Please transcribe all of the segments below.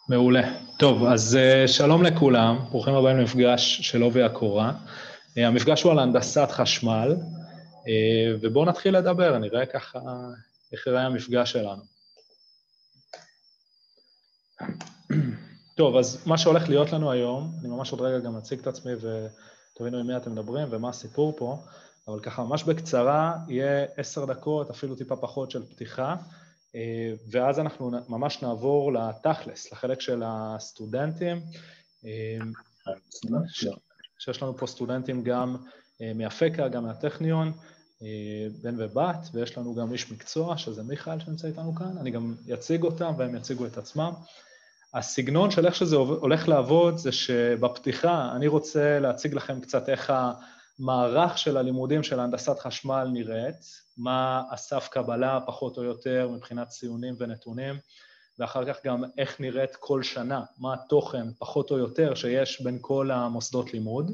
מעולה. טוב, אז שלום לכולם, ברוכים הבאים למפגש של עובי הקורה. המפגש הוא על הנדסת חשמל, ובואו נתחיל לדבר, נראה ככה איך יראה המפגש שלנו. טוב, אז מה שהולך להיות לנו היום, אני ממש עוד רגע גם אציג את עצמי ותבינו עם מי אתם מדברים ומה הסיפור פה, אבל ככה ממש בקצרה, יהיה 10 דקות, אפילו טיפה פחות של פתיחה, ואז אנחנו ממש נעבור לתכלס, לחלק של הסטודנטים, שיש לנו פה סטודנטים גם מהפקה, גם מהטכניון, בן ובת, ויש לנו גם איש מקצוע, שזה מיכאל שנמצא איתנו כאן, אני גם אציג אותם והם יציגו את עצמם. הסגנון של איך שזה הולך לעבוד זה שבפתיחה אני רוצה להציג לכם קצת איך המערך של הלימודים של הנדסת חשמל נראית, מה הסף קבלה פחות או יותר מבחינת ציונים ונתונים, ואחר כך גם איך נראית כל שנה, מה התוכן פחות או יותר שיש בין כל המוסדות לימוד,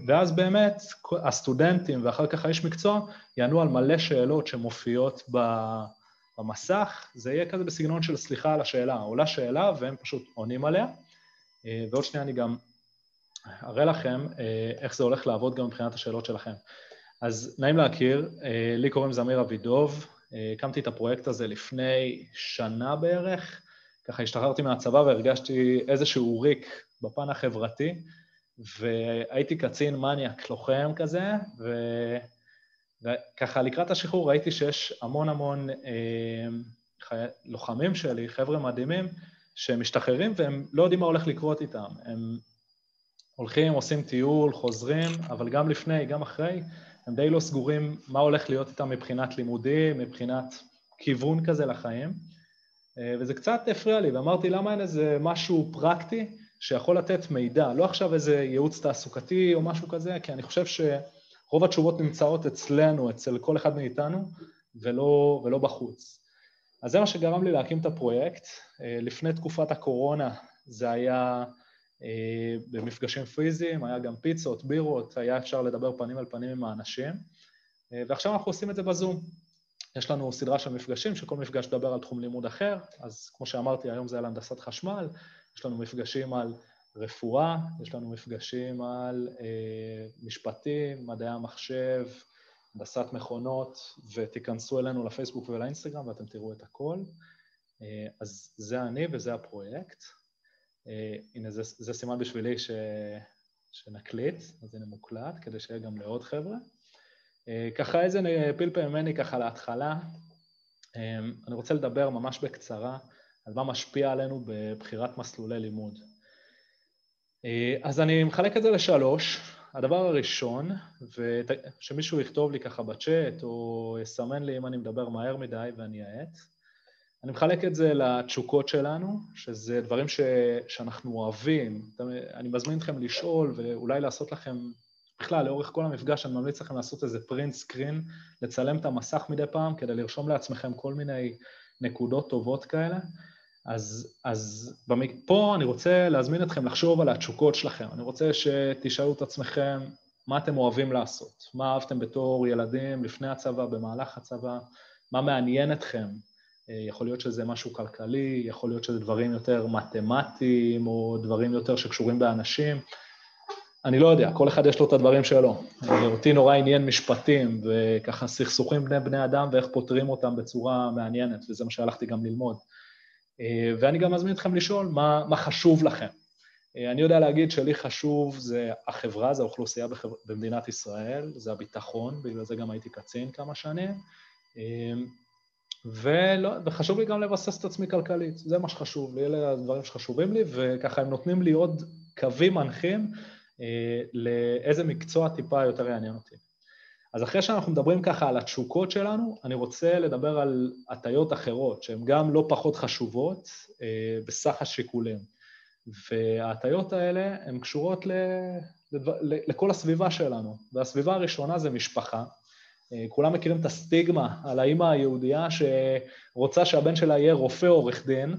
ואז באמת הסטודנטים ואחר כך האיש מקצוע יענו על מלא שאלות שמופיעות במסך, זה יהיה כזה בסגנון של סליחה על השאלה, עולה שאלה והם פשוט עונים עליה, ועוד שנייה אני גם אראה לכם איך זה הולך לעבוד גם מבחינת השאלות שלכם. אז נעים להכיר, לי קוראים זמיר אבידוב, הקמתי את הפרויקט הזה לפני שנה בערך, ככה השתחררתי מהצבא והרגשתי איזשהו ריק בפן החברתי, והייתי קצין מניאק לוחם כזה, וככה לקראת השחרור ראיתי שיש המון לוחמים שלי, חבר'ה מדהימים, שהם משתחררים והם לא יודעים מה הולך לקרות איתם. הם הולכים, עושים טיול, חוזרים, אבל גם לפני, גם אחרי, הם די לא סגורים מה הולך להיות איתם מבחינת לימודים, מבחינת כיוון כזה לחיים. וזה קצת הפריע לי, ואמרתי למה אין איזה משהו פרקטי שיכול לתת מידע, לא עכשיו איזה ייעוץ תעסוקתי או משהו כזה, כי אני חושב רוב התשובות נמצאות אצלנו, אצל כל אחד מאיתנו, ולא בחוץ. אז זה מה שגרם לי להקים את הפרויקט. לפני תקופת הקורונה זה היה במפגשים פיזיים, היה גם פיצות, בירות, היה אפשר לדבר פנים על פנים עם האנשים, ועכשיו אנחנו עושים את זה בזום. יש לנו סדרה של מפגשים, שכל מפגש דבר על תחום לימוד אחר, אז כמו שאמרתי, היום זה על הנדסת חשמל, יש לנו מפגשים על רפואה, יש לנו מפגשים על משפטים, מדעי המחשב, הנדסת מכונות, ותיכנסו אלינו לפייסבוק ולאינסטגרם ואתם תראו את הכל. אז זה אני וזה הפרויקט. הנה, זה סימן בשבילי שנקליט, אז הנה מוקלט, כדי שיהיה גם לעוד חבר'ה. ככה איזה פלפל ממני ככה להתחלה, אני רוצה לדבר ממש בקצרה על מה משפיע עלינו בבחירת מסלולי לימוד. אז אני מחלק את זה לשלוש. הדבר הראשון, ושמישהו יכתוב לי ככה בצ'אט, או יסמן לי אם אני מדבר מהר מדי ואני אעט, אני מחלק את זה לתשוקות שלנו, שזה דברים שאנחנו אוהבים. אני מזמין אתכם לשאול ואולי לעשות לכם, בכלל, לאורך כל המפגש אני ממליץ לכם לעשות איזה פרינט סקרין, לצלם את המסך מדי פעם כדי לרשום לעצמכם כל מיני נקודות טובות כאלה. אז פה אני רוצה להזמין אתכם לחשוב על התשוקות שלכם. אני רוצה שתשאלו את עצמכם מה אתם אוהבים לעשות, מה אהבתם בתור ילדים לפני הצבא, במהלך הצבא, מה מעניין אתכם. יכול להיות שזה משהו כלכלי, יכול להיות שזה דברים יותר מתמטיים, או דברים יותר שקשורים באנשים. אני לא יודע, כל אחד יש לו את הדברים שלו. אותי נורא עניין משפטים, וככה סכסוכים בני אדם, ואיך פותרים אותם בצורה מעניינת, וזה מה שהלכתי גם ללמוד. ואני גם מזמין אתכם לשאול מה חשוב לכם. אני יודע להגיד שלי חשוב זה החברה, זה האוכלוסייה במדינת ישראל, זה הביטחון, בגלל זה גם הייתי קצין כמה שנים, וחשוב לי גם לבסס את עצמי כלכלית, זה מה שחשוב לי, אלה הדברים שחשובים לי, וככה הם נותנים לי עוד קווים מנחים לאיזה מקצוע טיפה יותר יעניין אותי. אז אחרי שאנחנו מדברים ככה על התשוקות שלנו, אני רוצה לדבר על הטיות אחרות, שהן גם לא פחות חשובות בסך השיקולים. וההטיות האלה הן קשורות לכל הסביבה שלנו, והסביבה הראשונה זה משפחה. כולם מכירים את הסטיגמה על האמא היהודייה שרוצה שהבן שלה יהיה רופא או עורך דין,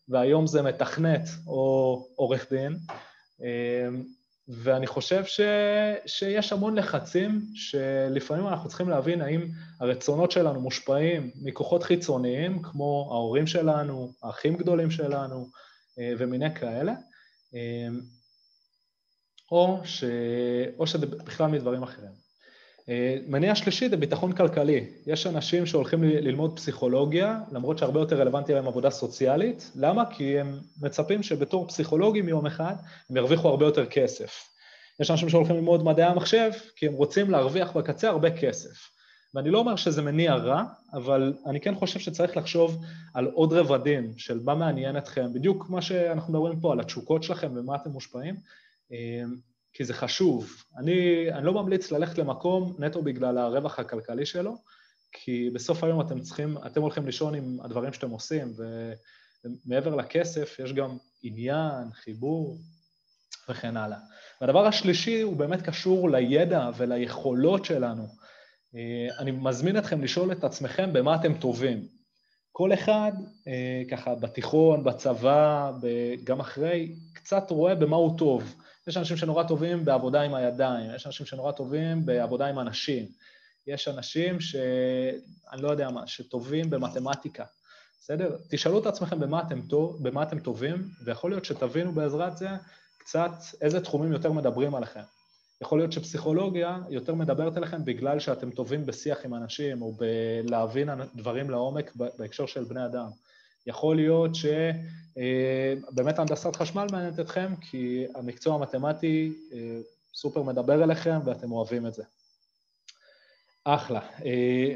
והיום זה מתכנת או עורך דין, ואני חושב שיש המון לחצים שלפעמים אנחנו צריכים להבין האם הרצונות שלנו מושפעים מכוחות חיצוניים, כמו ההורים שלנו, האחים גדולים שלנו, ומיני כאלה, או שזה בכלל מדברים אחרים. מניע שלישי זה ביטחון כלכלי. יש אנשים שהולכים ללמוד פסיכולוגיה, למרות שהרבה יותר רלוונטי להם עבודה סוציאלית. למה? כי הם מצפים שבתור פסיכולוגים יום אחד הם ירוויחו הרבה יותר כסף. יש אנשים שהולכים ללמוד מדעי המחשב, כי הם רוצים להרוויח בקצה הרבה כסף. ואני לא אומר שזה מניע רע, אבל אני כן חושב שצריך לחשוב על עוד רבדים של מה מעניין אתכם, בדיוק מה שאנחנו מדברים פה, על התשוקות שלכם ומה אתם מושפעים, כי זה חשוב. אני לא ממליץ ללכת למקום נטו בגלל הרווח הכלכלי שלו, כי בסוף היום אתם הולכים לישון עם הדברים שאתם עושים, ומעבר לכסף יש גם עניין, חיבור וכן הלאה. והדבר השלישי הוא באמת קשור לידע וליכולות שלנו. אני מזמין אתכם לשאול את עצמכם במה אתם טובים. כל אחד, ככה, בתיכון, בצבא, גם אחרי, קצת רואה במה הוא טוב. יש אנשים שנורא טובים בעבודה עם הידיים, יש אנשים שנורא טובים בעבודה עם אנשים, יש אנשים אני לא יודע מה, שטובים במתמטיקה. בסדר? תשאלו את עצמכם במה אתם טובים, ויכול להיות שתבינו בעזרת זה קצת איזה תחומים יותר מדברים עליכם. יכול להיות שפסיכולוגיה יותר מדברת אליכם בגלל שאתם טובים בשיח עם אנשים, או בלהבין דברים לעומק בהקשר של בני אדם. יכול להיות שבאמת הנדסת חשמל מעניינת אתכם, כי המקצוע המתמטי סופר מדבר אליכם ואתם אוהבים את זה. אחלה.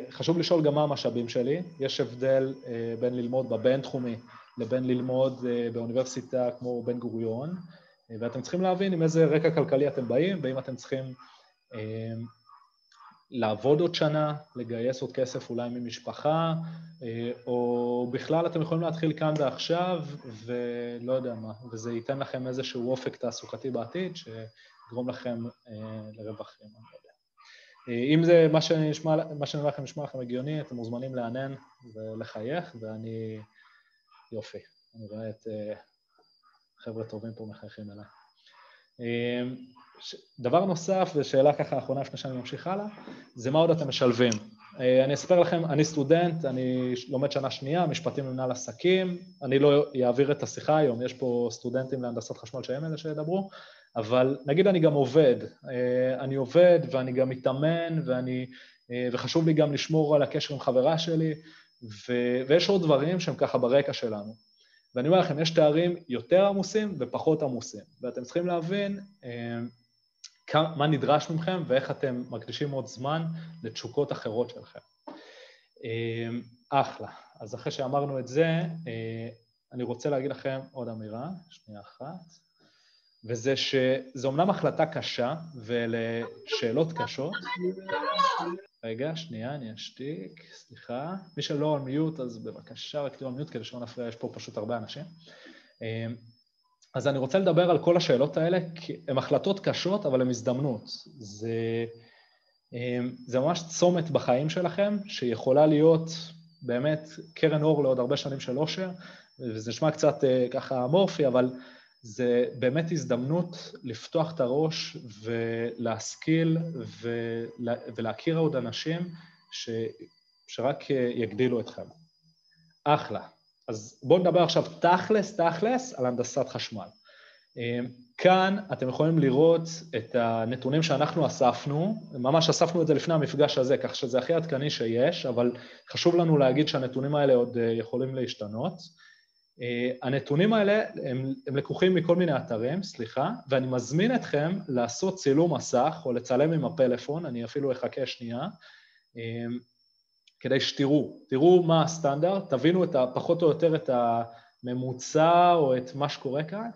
חשוב לשאול גם מה המשאבים שלי. יש הבדל בין ללמוד בבינתחומי לבין ללמוד באוניברסיטה כמו בן גוריון, ואתם צריכים להבין עם איזה רקע כלכלי אתם באים, ואם אתם צריכים לעבוד עוד שנה, לגייס עוד כסף אולי ממשפחה, או בכלל אתם יכולים להתחיל כאן ועכשיו, ולא יודע מה, וזה ייתן לכם איזשהו אופק תעסוקתי בעתיד, שגרום לכם לרווחים, אני לא יודע. אם זה מה שאני לכם נשמע לכם הגיוני, אתם מוזמנים לענן ולחייך, ואני יופי, אני רואה את חבר'ה טובים פה מחייכים אליי. דבר נוסף, ושאלה ככה האחרונה לפני שאני ממשיך הלאה, זה מה עוד אתם משלבים. אני אספר לכם, אני סטודנט, אני לומד שנה שנייה, משפטים ומנהל עסקים, אני לא אעביר את השיחה היום, יש פה סטודנטים להנדסת חשמל שהם אלה שידברו, אבל נגיד אני גם עובד, אני עובד ואני גם מתאמן, וחשוב לי גם לשמור על הקשר עם חברה שלי, ויש עוד דברים שהם ככה ברקע שלנו. ואני אומר לכם, יש תארים יותר עמוסים ופחות עמוסים, ואתם צריכים להבין מה נדרש מכם ואיך אתם מקדישים עוד זמן לתשוקות אחרות שלכם. אחלה. אז אחרי שאמרנו את זה, אני רוצה להגיד לכם עוד אמירה, שנייה אחת, וזה שזו אומנם החלטה קשה ולשאלות קשות. רגע, שנייה, אני אשתיק, סליחה. מי שלא על מיוט, אז בבקשה, רק תהיו על מיוט כדי שלא נפריע, יש פה פשוט הרבה אנשים. אז אני רוצה לדבר על כל השאלות האלה, כי הן החלטות קשות, אבל הן הזדמנות. זה ממש צומת בחיים שלכם, שיכולה להיות באמת קרן אור לעוד הרבה שנים של אושר, וזה נשמע קצת ככה אמורפי, אבל זה באמת הזדמנות לפתוח את הראש ולהשכיל ולהכיר עוד אנשים שרק יגדילו אתכם. אחלה. אז בואו נדבר עכשיו תכלס על הנדסת חשמל. כאן אתם יכולים לראות את הנתונים שאנחנו אספנו, ממש אספנו את זה לפני המפגש הזה, כך שזה הכי עדכני שיש, אבל חשוב לנו להגיד שהנתונים האלה עוד יכולים להשתנות. הנתונים האלה הם לקוחים מכל מיני אתרים, סליחה, ואני מזמין אתכם לעשות צילום מסך או לצלם עם הפלאפון, אני אפילו אחכה שנייה, כדי תראו מה הסטנדרט, תבינו פחות או יותר את הממוצע או את מה שקורה כאן,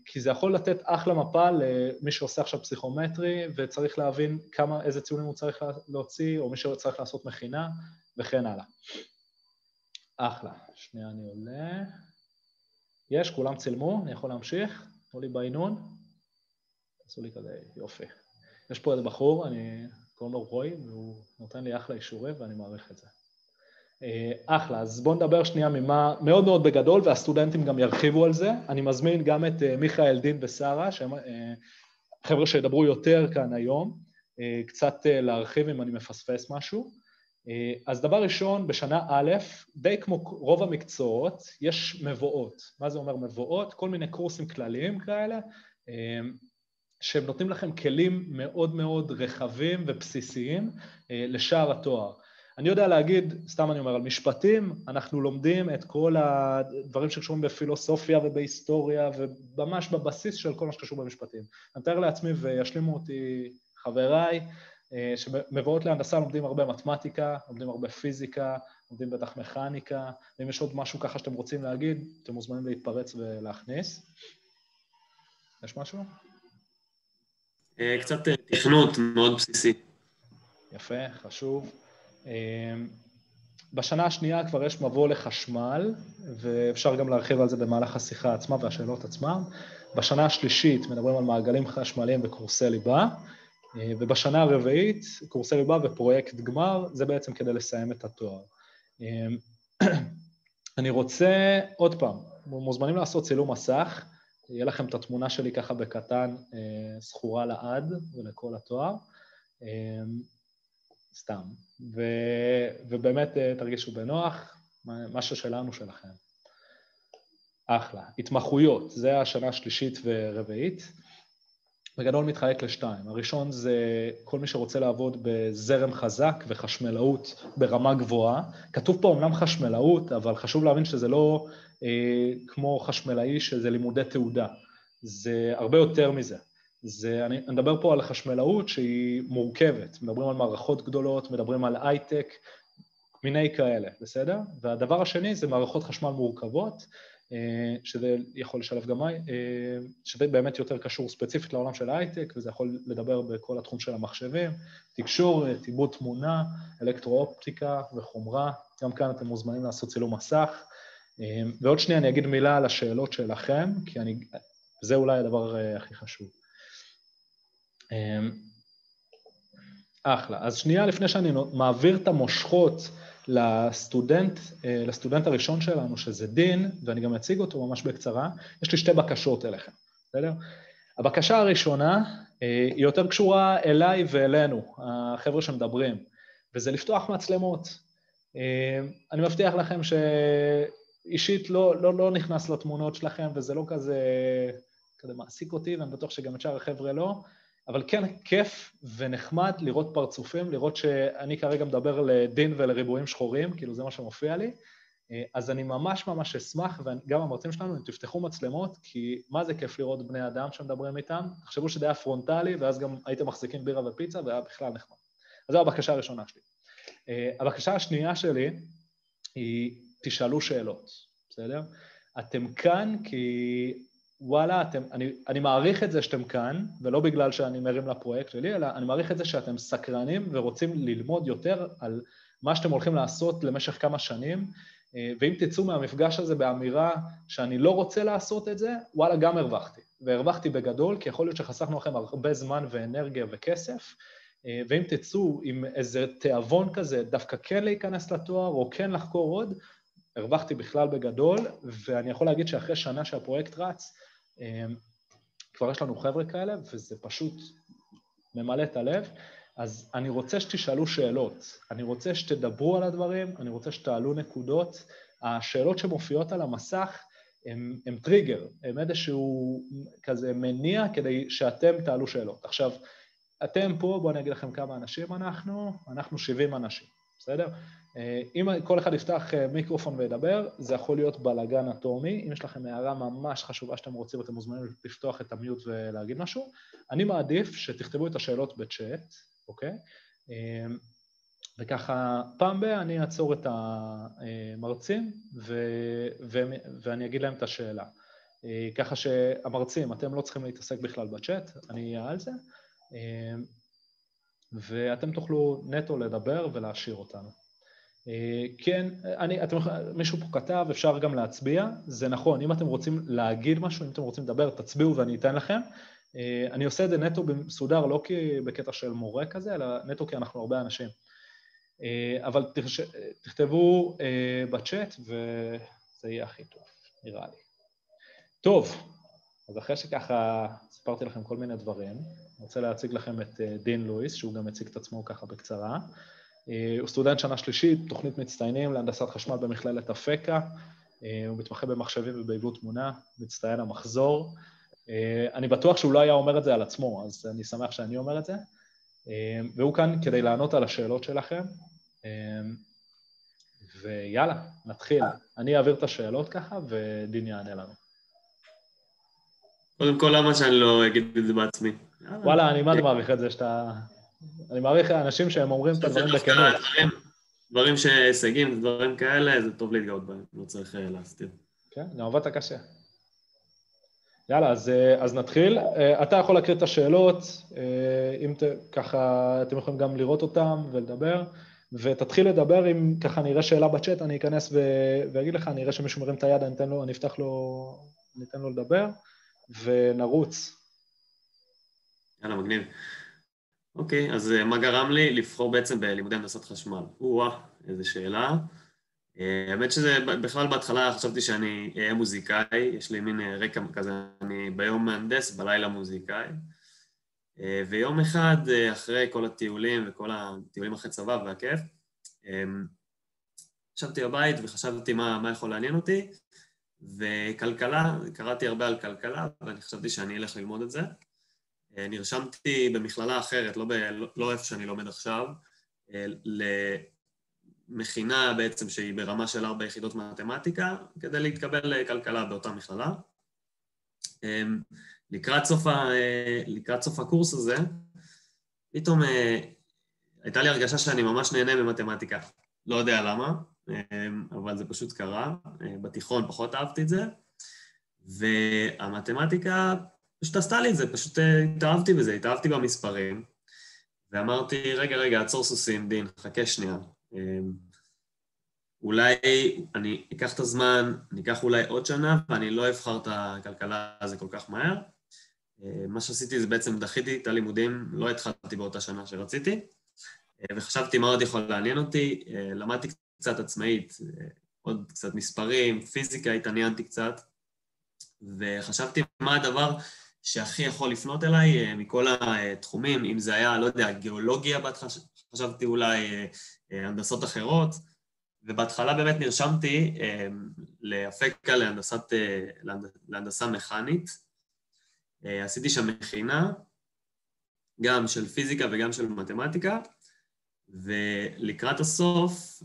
כי זה יכול לתת אחלה מפה למי שעושה עכשיו פסיכומטרי, וצריך להבין איזה ציונים הוא צריך להוציא, או מי שצריך לעשות מכינה, וכן הלאה. אחלה, שנייה אני עולה. יש, כולם צילמו, אני יכול להמשיך? תנו לי בעינון. תעשו לי כזה, יופי. יש פה איזה בחור, אני קוראים לו רוי, והוא נותן לי אחלה אישורי ואני מעריך את זה. אחלה, אז בואו נדבר שנייה ממה מאוד מאוד בגדול, והסטודנטים גם ירחיבו על זה. אני מזמין גם את מיכאל, דין ושרה, שהם חבר'ה שידברו יותר כאן היום, קצת להרחיב אם אני מפספס משהו. אז דבר ראשון, בשנה א', די כמו רוב המקצועות, יש מבואות. מה זה אומר מבואות? כל מיני קורסים כלליים כאלה, שהם נותנים לכם כלים מאוד מאוד רחבים ובסיסיים לשער התואר. אני יודע להגיד, סתם אני אומר, על משפטים, אנחנו לומדים את כל הדברים שקשורים בפילוסופיה ובהיסטוריה, וממש בבסיס של כל מה שקשור במשפטים. אני מתאר לעצמי וישלימו אותי חבריי, שמבואות להנדסה לומדים הרבה מתמטיקה, לומדים הרבה פיזיקה, לומדים בטח מכניקה, ואם יש עוד משהו ככה שאתם רוצים להגיד, אתם מוזמנים להתפרץ ולהכניס. יש משהו? קצת תכנות מאוד בסיסי. יפה, חשוב. בשנה השנייה כבר יש מבוא לחשמל, ואפשר גם להרחיב על זה במהלך השיחה עצמה והשאלות עצמם. בשנה השלישית מדברים על מעגלים חשמליים וקורסי ליבה, ובשנה הרביעית קורסי ליבה ופרויקט גמר, זה בעצם כדי לסיים את התואר. אני רוצה, עוד פעם, מוזמנים לעשות צילום מסך, יהיה לכם את התמונה שלי ככה בקטן, זכורה לעד ולכל התואר. סתם, ובאמת תרגישו בנוח, משהו שלנו שלכם. אחלה. התמחויות, זה השנה השלישית ורביעית. בגדול מתחלק לשתיים. הראשון זה כל מי שרוצה לעבוד בזרם חזק וחשמלאות ברמה גבוהה. כתוב פה אמנם חשמלאות, אבל חשוב להבין שזה לא כמו חשמלאי, שזה לימודי תעודה. זה הרבה יותר מזה. אני מדבר פה על חשמלאות שהיא מורכבת, מדברים על מערכות גדולות, מדברים על הייטק, מיני כאלה, בסדר? והדבר השני זה מערכות חשמל מורכבות, שזה יכול לשלב גם, שזה באמת יותר קשור ספציפית לעולם של הייטק, וזה יכול לדבר בכל התחום של המחשבים, תקשורת, עיבוד תמונה, אלקטרואופטיקה וחומרה, גם כאן אתם מוזמנים לעשות צילום מסך, ועוד שנייה אני אגיד מילה על השאלות שלכם, כי זה אולי הדבר הכי חשוב. אחלה. אז שנייה לפני שאני מעביר את המושכות לסטודנט הראשון שלנו, שזה דין, ואני גם אציג אותו ממש בקצרה, יש לי שתי בקשות אליכם, בסדר? הבקשה הראשונה היא יותר קשורה אליי ואלינו, החבר'ה שמדברים, וזה לפתוח מצלמות. אני מבטיח לכם שאישית לא נכנס לתמונות שלכם, וזה לא כזה מעסיק אותי, ואני בטוח שגם את שאר החבר'ה לא, אבל כן כיף ונחמד לראות פרצופים, לראות שאני כרגע מדבר לדין ולריבועים שחורים, כאילו זה מה שמופיע לי, אז אני ממש ממש אשמח, וגם המרצים שלנו, אם תפתחו מצלמות, כי מה זה כיף לראות בני אדם שמדברים איתם, תחשבו שזה היה פרונטלי, ואז גם הייתם מחזיקים בירה ופיצה, והיה בכלל נחמד. אז זו הבקשה הראשונה שלי. הבקשה השנייה שלי היא, תשאלו שאלות, בסדר? אתם כאן כי וואלה, אני מעריך את זה שאתם כאן, ולא בגלל שאני מרים לפרויקט שלי, אלא אני מעריך את זה שאתם סקרנים ורוצים ללמוד יותר על מה שאתם הולכים לעשות למשך כמה שנים, ואם תצאו מהמפגש הזה באמירה שאני לא רוצה לעשות את זה, וואלה, גם הרווחתי. והרווחתי בגדול, כי יכול להיות שחסכנו לכם הרבה זמן ואנרגיה וכסף, ואם תצאו עם איזה תיאבון כזה, דווקא כן להיכנס לתואר או כן לחקור עוד, הרווחתי בכלל בגדול, ואני יכול להגיד שאחרי שנה שהפרויקט רץ, כבר יש לנו חבר'ה כאלה, וזה פשוט ממלא את הלב, אז אני רוצה שתשאלו שאלות, אני רוצה שתדברו על הדברים, אני רוצה שתעלו נקודות, השאלות שמופיעות על המסך הם טריגר, הם איזשהו כזה מניע כדי שאתם תעלו שאלות. עכשיו, אתם פה, בואו אני אגיד לכם כמה אנשים אנחנו 70 אנשים, בסדר? אם כל אחד יפתח מיקרופון וידבר, זה יכול להיות בלגן אטומי, אם יש לכם הערה ממש חשובה שאתם רוצים, אתם מוזמנים לפתוח את המיוט ולהגיד משהו, אני מעדיף שתכתבו את השאלות בצ'אט, אוקיי? וככה, פעם בה אני אעצור את המרצים ואני אגיד להם את השאלה. ככה שהמרצים, אתם לא צריכים להתעסק בכלל בצ'אט, אני אהיה על זה, ואתם תוכלו נטו לדבר ולהשאיר אותנו. כן, מישהו פה כתב, אפשר גם להצביע, זה נכון, אם אתם רוצים להגיד משהו, אם אתם רוצים לדבר, תצביעו ואני אתן לכם. אני עושה את זה נטו במסודר, לא בקטע של מורה כזה, אלא נטו כי אנחנו הרבה אנשים. אבל תכתבו בצ'אט וזה יהיה הכי טוב, נראה לי. טוב, אז אחרי שככה סיפרתי לכם כל מיני דברים, אני רוצה להציג לכם את דין לואיס, שהוא גם הציג את עצמו ככה בקצרה. הוא סטודנט שנה שלישית, תוכנית מצטיינים להנדסת חשמל במכללת אפקה, הוא מתמחה במחשבים ובעיבוד תמונה, מצטיין המחזור. אני בטוח שהוא לא היה אומר את זה על עצמו, אז אני שמח שאני אומר את זה. והוא כאן כדי לענות על השאלות שלכם. ויאללה, נתחיל. אני אעביר את השאלות ככה, ודין יענה לנו. קודם כל, למה שאני לא אגיד את זה בעצמי? וואלה, אני מאוד מעריך את זה שאתה... אני מעריך האנשים שהם אומרים את הדברים בכנות. דברים שהישגים, דברים כאלה, זה טוב להתגאות בהם, לא צריך להסתיר. כן, גם עבדת קשה. יאללה, אז נתחיל. אתה יכול להקריא את השאלות, אם ככה אתם יכולים גם לראות אותם ולדבר, ותתחיל לדבר, אם ככה נראה שאלה בצ'אט, אני אכנס ואגיד לך, נראה שמישהו מרים את היד, אני אפתח לו, ניתן לו לדבר, ונרוץ. יאללה, מגניב. אוקיי, אז מה גרם לי לבחור בעצם בלימודי הנדסת חשמל? איזו שאלה. האמת שזה בכלל בהתחלה חשבתי שאני אהיה מוזיקאי, יש לי מין רקע כזה, אני ביום מהנדס, בלילה מוזיקאי. ויום אחד אחרי כל הטיולים וכל הטיולים אחרי צבא והכיף, ישבתי בבית וחשבתי מה יכול לעניין אותי, וכלכלה, קראתי הרבה על כלכלה, ואני חשבתי שאני אלך ללמוד את זה. נרשמתי במכללה אחרת, לא איפה שאני לומד עכשיו, למכינה בעצם שהיא ברמה של 4 יחידות מתמטיקה, כדי להתקבל לכלכלה באותה מכללה. לקראת סוף הקורס הזה, פתאום הייתה לי הרגשה שאני ממש נהנה ממתמטיקה. לא יודע למה, אבל זה פשוט קרה. בתיכון פחות אהבתי את זה, והמתמטיקה פשוט עשתה לי את זה, פשוט התאהבתי בזה, התאהבתי במספרים, ואמרתי, רגע, עצור סוסים, דין, חכה שנייה. אולי אני אקח את הזמן, אני אקח אולי עוד שנה, ואני לא אבחר את הכלכלה הזה כל כך מהר. מה שעשיתי זה בעצם דחיתי את הלימודים, לא התחלתי באותה שנה שרציתי, וחשבתי מה עוד יכול לעניין אותי, למדתי קצת עצמאית, עוד קצת מספרים, פיזיקה, התעניינתי קצת, וחשבתי מה הדבר שהכי יכול לפנות אליי מכל התחומים, אם זה היה, לא יודע, גיאולוגיה, חשבתי אולי הנדסות אחרות, ובהתחלה באמת נרשמתי לאפקה להנדסה מכנית. עשיתי שם מכינה, גם של פיזיקה וגם של מתמטיקה, ולקראת הסוף,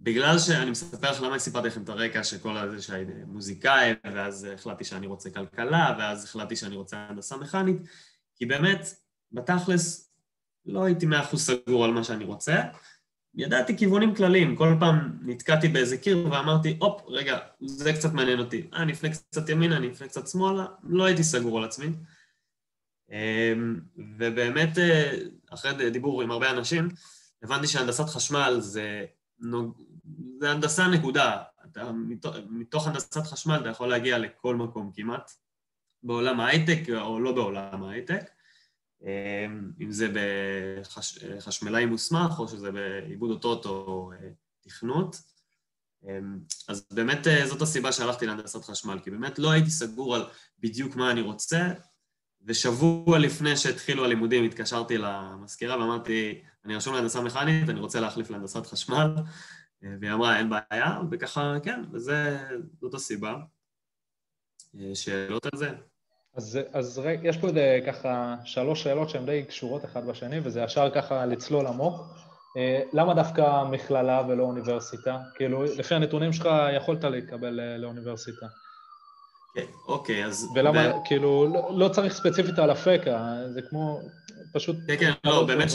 בגלל שאני מספר לך למה סיפרתי לכם את הרקע שכל הזה שאני מוזיקאי, ואז החלטתי שאני רוצה כלכלה, ואז החלטתי שאני רוצה הנדסה מכנית, כי באמת, בתכלס, לא הייתי 100% סגור על מה שאני רוצה, ידעתי כיוונים כלליים, כל פעם נתקעתי באיזה קיר ואמרתי, רגע, זה קצת מעניין אותי, אני אפנה קצת ימינה, אני אפנה קצת שמאלה, לא הייתי סגור על עצמי. ובאמת, אחרי דיבור עם הרבה אנשים, הבנתי שהנדסת חשמל זה הנדסה נקודה. מתוך הנדסת חשמל אתה יכול להגיע לכל מקום כמעט, בעולם ההייטק או לא בעולם ההייטק, אם זה בחשמלאי מוסמך או שזה בעיבוד אותות או תכנות. אז באמת זאת הסיבה שהלכתי להנדסת חשמל, כי באמת לא הייתי סגור על בדיוק מה אני רוצה, ושבוע לפני שהתחילו הלימודים התקשרתי למזכירה ואמרתי, אני רשום להנדסה מכנית, אני רוצה להחליף להנדסת חשמל, והיא אמרה, אין בעיה, וככה, כן, וזאת הסיבה. שאלות על זה? אז יש פה ככה 3 שאלות שהן די קשורות אחד בשני, וזה ישר ככה לצלול עמוק. למה דווקא מכללה ולא אוניברסיטה? כאילו, לפי הנתונים שלך יכולת להתקבל לאוניברסיטה. אוקיי, אז... ולמה, כאילו, לא צריך ספציפית על אפקה, זה כמו, פשוט... כן, לא, באמת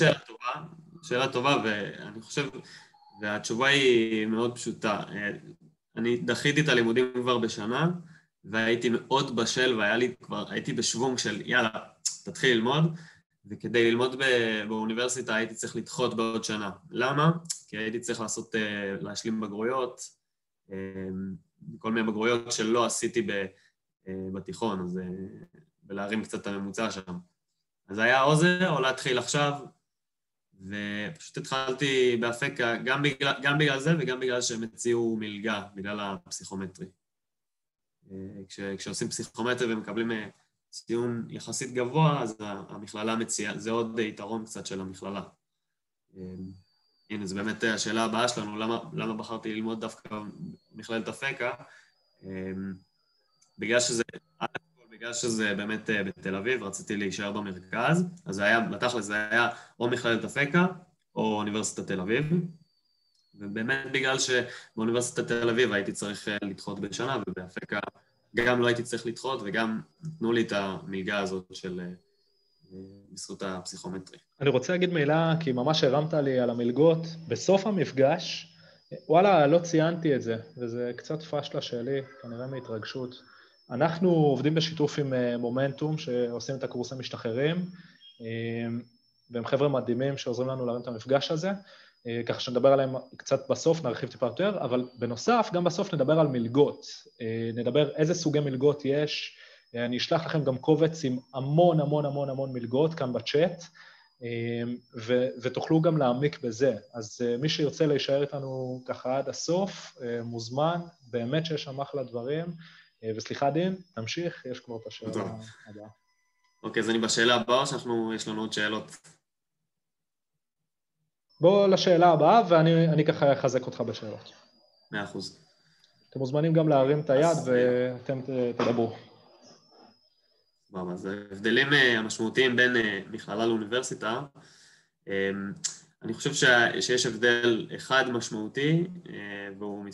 שאלה טובה, ואני חושב, והתשובה היא מאוד פשוטה. אני דחיתי את הלימודים כבר בשנה, והייתי מאוד בשל, הייתי בשוונג של, יאללה, תתחיל ללמוד, וכדי ללמוד באוניברסיטה הייתי צריך לדחות בעוד שנה. למה? כי הייתי צריך להשלים בגרויות, כל מיני בגרויות שלא עשיתי בתיכון, ולהרים קצת את הממוצע שם. אז היה או זה, או להתחיל עכשיו, ופשוט התחלתי באפקה, גם בגלל זה וגם בגלל שהם הציעו מלגה, בגלל הפסיכומטרי. כשעושים פסיכומטרי ומקבלים ציון יחסית גבוה, אז המכללה מציעה, זה עוד יתרון קצת של המכללה. הנה, זה באמת השאלה הבאה שלנו, למה בחרתי ללמוד דווקא מכללת אפקה? בגלל שזה באמת בתל אביב, רציתי להישאר במרכז, אז בתכל'ס זה היה או מכללת אפקה או אוניברסיטת תל אביב, ובאמת בגלל שבאוניברסיטת תל אביב הייתי צריך לדחות בשנה, ובאפקה גם לא הייתי צריך לדחות, וגם נתנו לי את המלגה הזאת של בזכות הפסיכומטרי. אני רוצה להגיד מילה, כי ממש הרמת לי על המלגות. בסוף המפגש, וואלה, לא ציינתי את זה, וזה קצת פשלה שלי, כנראה מהתרגשות. אנחנו עובדים בשיתוף עם מומנטום, שעושים את הקורסים משתחררים, והם חבר'ה מדהימים שעוזרים לנו להרים את המפגש הזה, ככה שנדבר עליהם קצת בסוף, נרחיב טיפה יותר, אבל בנוסף, גם בסוף נדבר על מלגות. נדבר איזה סוגי מלגות יש, אני אשלח לכם גם קובץ עם המון המון המון המון מלגות כאן בצ'אט, ותוכלו גם להעמיק בזה. אז מי שירצה להישאר איתנו ככה עד הסוף, מוזמן, באמת שיש שם אחלה דברים, וסליחה דין, תמשיך, יש כבר את השאלה הבאה. אוקיי, אז אני בשאלה הבאה, יש לנו עוד שאלות. בוא לשאלה הבאה, ואני ככה אחזק אותך בשאלות. 100%. אתם מוזמנים גם להרים את היד ואתם תדברו. אז ההבדלים המשמעותיים בין מכללה לאוניברסיטה, אני חושב שיש הבדל אחד משמעותי, והוא,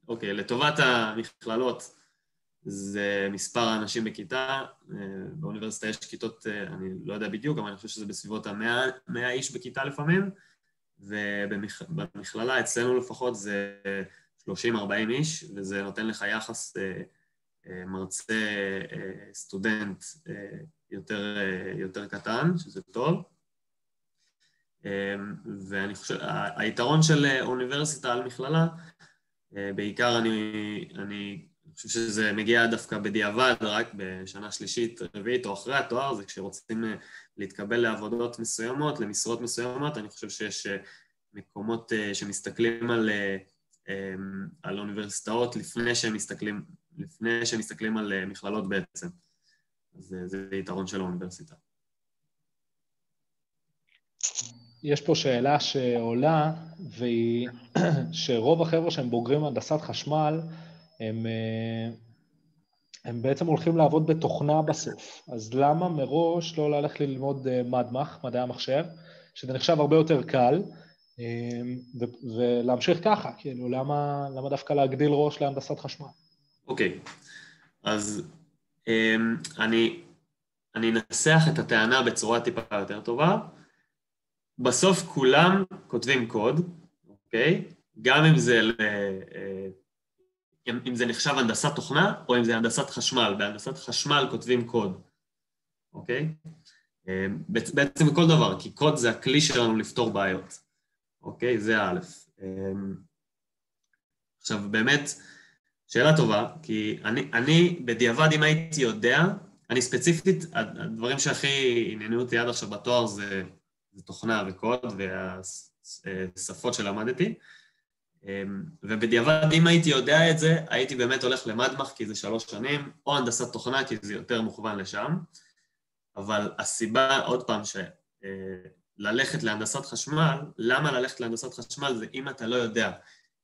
אוקיי, לטובת המכללות זה מספר האנשים בכיתה, באוניברסיטה יש כיתות, אני לא יודע בדיוק, אבל אני חושב שזה בסביבות 100 איש בכיתה לפעמים, ובמכללה אצלנו לפחות זה 30-40 איש, וזה נותן לך יחס מרצה סטודנט יותר קטן, שזה טוב. ואני חושב, היתרון של אוניברסיטה על מכללה, בעיקר אני חושב שזה מגיע דווקא בדיעבד, רק בשנה שלישית, רביעית או אחרי התואר, זה כשרוצים להתקבל לעבודות מסוימות, למשרות מסוימות, אני חושב שיש מקומות שמסתכלים על אוניברסיטאות לפני שהם מסתכלים על מכללות בעצם. אז זה יתרון של האוניברסיטה. יש פה שאלה שעולה, והיא שרוב החבר'ה שהם בוגרים הנדסת חשמל, הם בעצם הולכים לעבוד בתוכנה בסוף. אז למה מראש לא ללכת ללמוד מדמח, מדעי המחשב, שזה נחשב הרבה יותר קל, ולהמשיך ככה, כאילו, למה דווקא להגדיל ראש להנדסת חשמל? אוקיי, אז אני אנסח את הטענה בצורה טיפה יותר טובה. בסוף כולם כותבים קוד, אוקיי? גם אם זה נחשב הנדסת תוכנה, או אם זה הנדסת חשמל. בהנדסת חשמל כותבים קוד, אוקיי? בעצם בכל דבר, כי קוד זה הכלי שלנו לפתור בעיות, אוקיי? זה א'. עכשיו, באמת, שאלה טובה, כי אני בדיעבד, אם הייתי יודע, אני ספציפית, הדברים שהכי עניינו אותי עד עכשיו בתואר זה תוכנה וקוד והשפות שלמדתי, ובדיעבד, אם הייתי יודע את זה, הייתי באמת הולך למדמח, כי זה 3 שנים, או הנדסת תוכנה, כי זה יותר מוכוון לשם, אבל הסיבה, עוד פעם, ללכת להנדסת חשמל, למה ללכת להנדסת חשמל זה אם אתה לא יודע,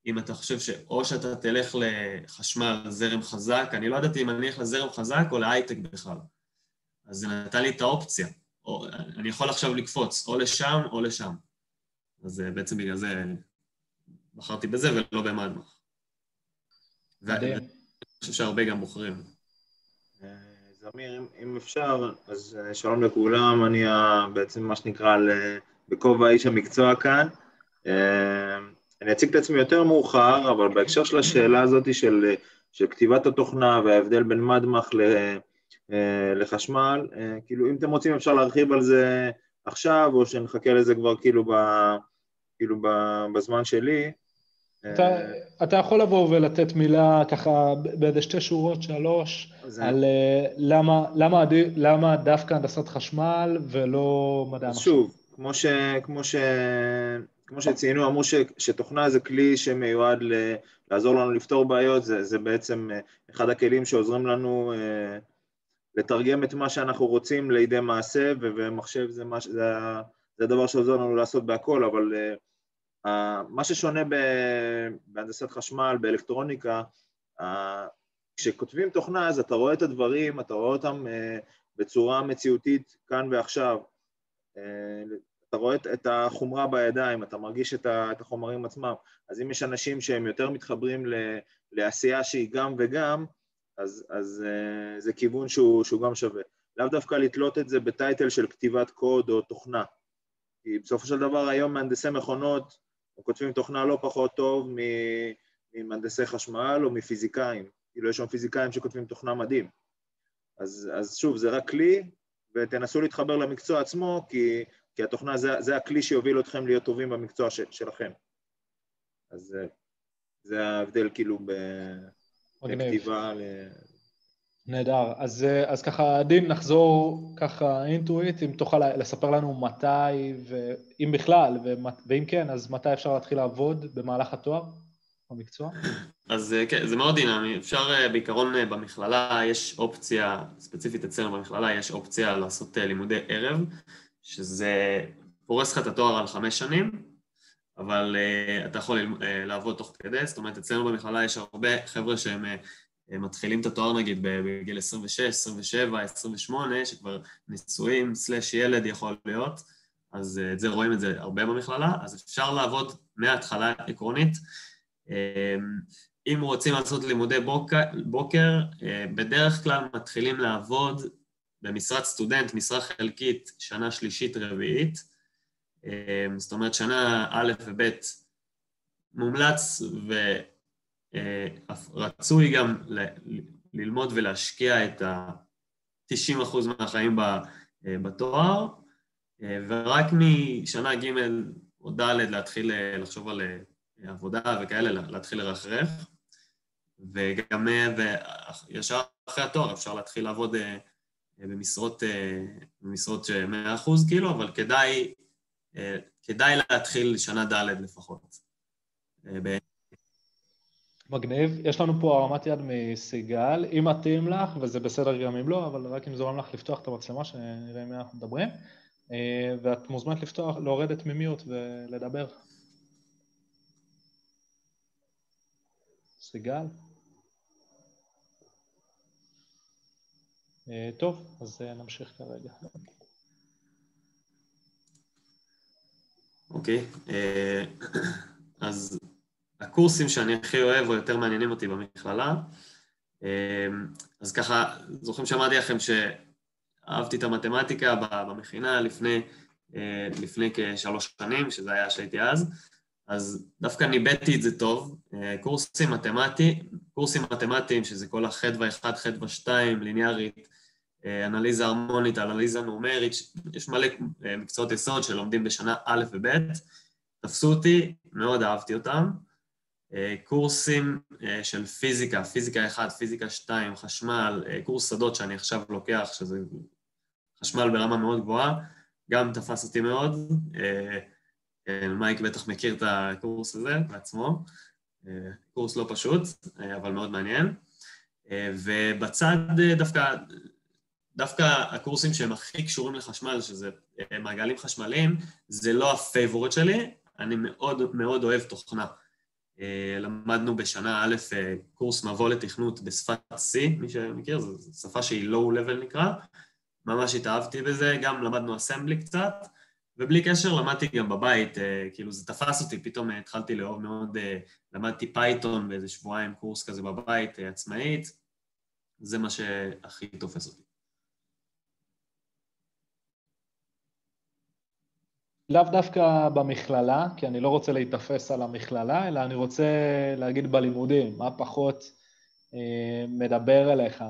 אם אתה חושב שאו שאתה תלך לחשמל זרם חזק, אני לא ידעתי אם אני אלך לזרם חזק או להייטק בכלל. אז זה נתן לי את האופציה. אני יכול עכשיו לקפוץ או לשם או לשם. אז בעצם בגלל זה בחרתי בזה ולא במדמח. ואני חושב שהרבה גם בוחרים. זמיר, אם אפשר, אז שלום לכולם, אני בעצם מה שנקרא בכובע איש המקצוע כאן. אני אציג את עצמי יותר מאוחר, אבל בהקשר של השאלה הזאת של כתיבת התוכנה וההבדל בין מדמח לחשמל, כאילו אם אתם רוצים אפשר להרחיב על זה עכשיו, או שנחכה לזה כבר כאילו בזמן שלי. אתה יכול לבוא ולתת מילה ככה באיזה 2 שורות, 3, על למה דווקא הנדסת חשמל ולא מדעי המחשב. שוב, כמו שציינו, אמרו שתוכנה זה כלי שמיועד לעזור לנו לפתור בעיות, זה בעצם אחד הכלים שעוזרים לנו לתרגם את מה שאנחנו רוצים לידי מעשה, ומחשב זה זה דבר שעוזר לנו לעשות בהכל, אבל מה ששונה בהנדסת חשמל, באלקטרוניקה, כשכותבים תוכנה, אז אתה רואה את הדברים, אתה רואה אותם בצורה מציאותית כאן ועכשיו. אתה רואה את החומרה בידיים, אתה מרגיש את החומרים עצמם. אז אם יש אנשים שהם יותר מתחברים לעשייה שהיא גם וגם, אז זה כיוון שהוא גם שווה. לאו דווקא לתלות את זה בטייטל של כתיבת קוד או תוכנה. כי בסופו של דבר היום מהנדסי מכונות, הם כותבים תוכנה לא פחות טוב ממהנדסי חשמל או מפיזיקאים. כאילו יש שם פיזיקאים שכותבים תוכנה מדהים. אז שוב, זה רק כלי, ותנסו להתחבר למקצוע עצמו, כי התוכנה זה הכלי שיוביל אתכם להיות טובים במקצוע שלכם. אז זה ההבדל כאילו בכתיבה. נהדר. אז ככה, דין, נחזור ככה אינטואיט, אם תוכל לספר לנו מתי, ואם בכלל, ואם כן, אז מתי אפשר להתחיל לעבוד במהלך התואר במקצוע? אז כן, זה מאוד דינמי. אפשר בעיקרון במכללה, יש אופציה, ספציפית אצלנו במכללה, יש אופציה לעשות לימודי ערב, שזה פורס לך את התואר על 5 שנים, אבל אתה יכול לעבוד תוך כדי. זאת אומרת, אצלנו במכללה יש הרבה חבר'ה שהם מתחילים את התואר נגיד בגיל 26, 27, 28, שכבר נישואים / ילד יכול להיות, אז את זה רואים את זה הרבה במכללה, אז אפשר לעבוד מההתחלה עקרונית. אם רוצים לעשות לימודי בוקר, בדרך כלל מתחילים לעבוד במשרת סטודנט, משרה חלקית, שנה שלישית רביעית, זאת אומרת שנה א' וב' מומלץ ורצוי גם ללמוד ולהשקיע את ה-90% מהחיים בתואר, ורק משנה ג' או ד' להתחיל לחשוב על עבודה וכאלה, להתחיל לרחרח, וגם ישר אחרי התואר אפשר להתחיל לעבוד במשרות 100% כאילו, אבל כדאי להתחיל שנה ד' לפחות. מגניב. יש לנו פה הרמת יד מסיגל, אם מתאים לך, וזה בסדר גם אם לא, אבל רק אם זורם לך לפתוח את המצלמה, שנראה עם מי אנחנו מדברים, ואת מוזמנת לפתוח, להוריד את מימיות ולדבר. סיגל. טוב, אז נמשיך כרגע. אוקיי, אז הקורסים שאני הכי אוהב או יותר מעניינים אותי במכללה, אז ככה, זוכרים שאמרתי לכם שאהבתי את המתמטיקה במכינה לפני כ3 שנים, שזה היה שהייתי אז דווקא ניבאתי את זה טוב. קורסים מתמטיים, שזה כל החדווה 1, חדווה 2, ליניארית, אנליזה הרמונית, אנליזה נומרית, יש מלא מקצועות יסוד שלומדים בשנה א' וב', תפסו אותי, מאוד אהבתי אותם. קורסים של פיזיקה 1, פיזיקה 2, חשמל, קורס שדות שאני עכשיו לוקח, שזה חשמל ברמה מאוד גבוהה, גם תפס אותי מאוד. מייק בטח מכיר את הקורס הזה בעצמו, קורס לא פשוט, אבל מאוד מעניין. ובצד דווקא הקורסים שהם הכי קשורים לחשמל, שזה מעגלים חשמליים, זה לא הפייבורית שלי, אני מאוד מאוד אוהב תוכנה. למדנו בשנה א' קורס מבוא לתכנות בשפת C, מי שמכיר, זו שפה שהיא low-level נקרא, ממש התאהבתי בזה, גם למדנו אסמבלי קצת, ובלי קשר למדתי גם בבית, כאילו זה תפס אותי, פתאום התחלתי לאהוב מאוד, למדתי פייתון באיזה שבועיים קורס כזה בבית, עצמאית, זה מה שהכי תופס אותי. לאו דווקא במכללה, כי אני לא רוצה להתאפס על המכללה, אלא אני רוצה להגיד בלימודים, מה פחות מדבר אליך,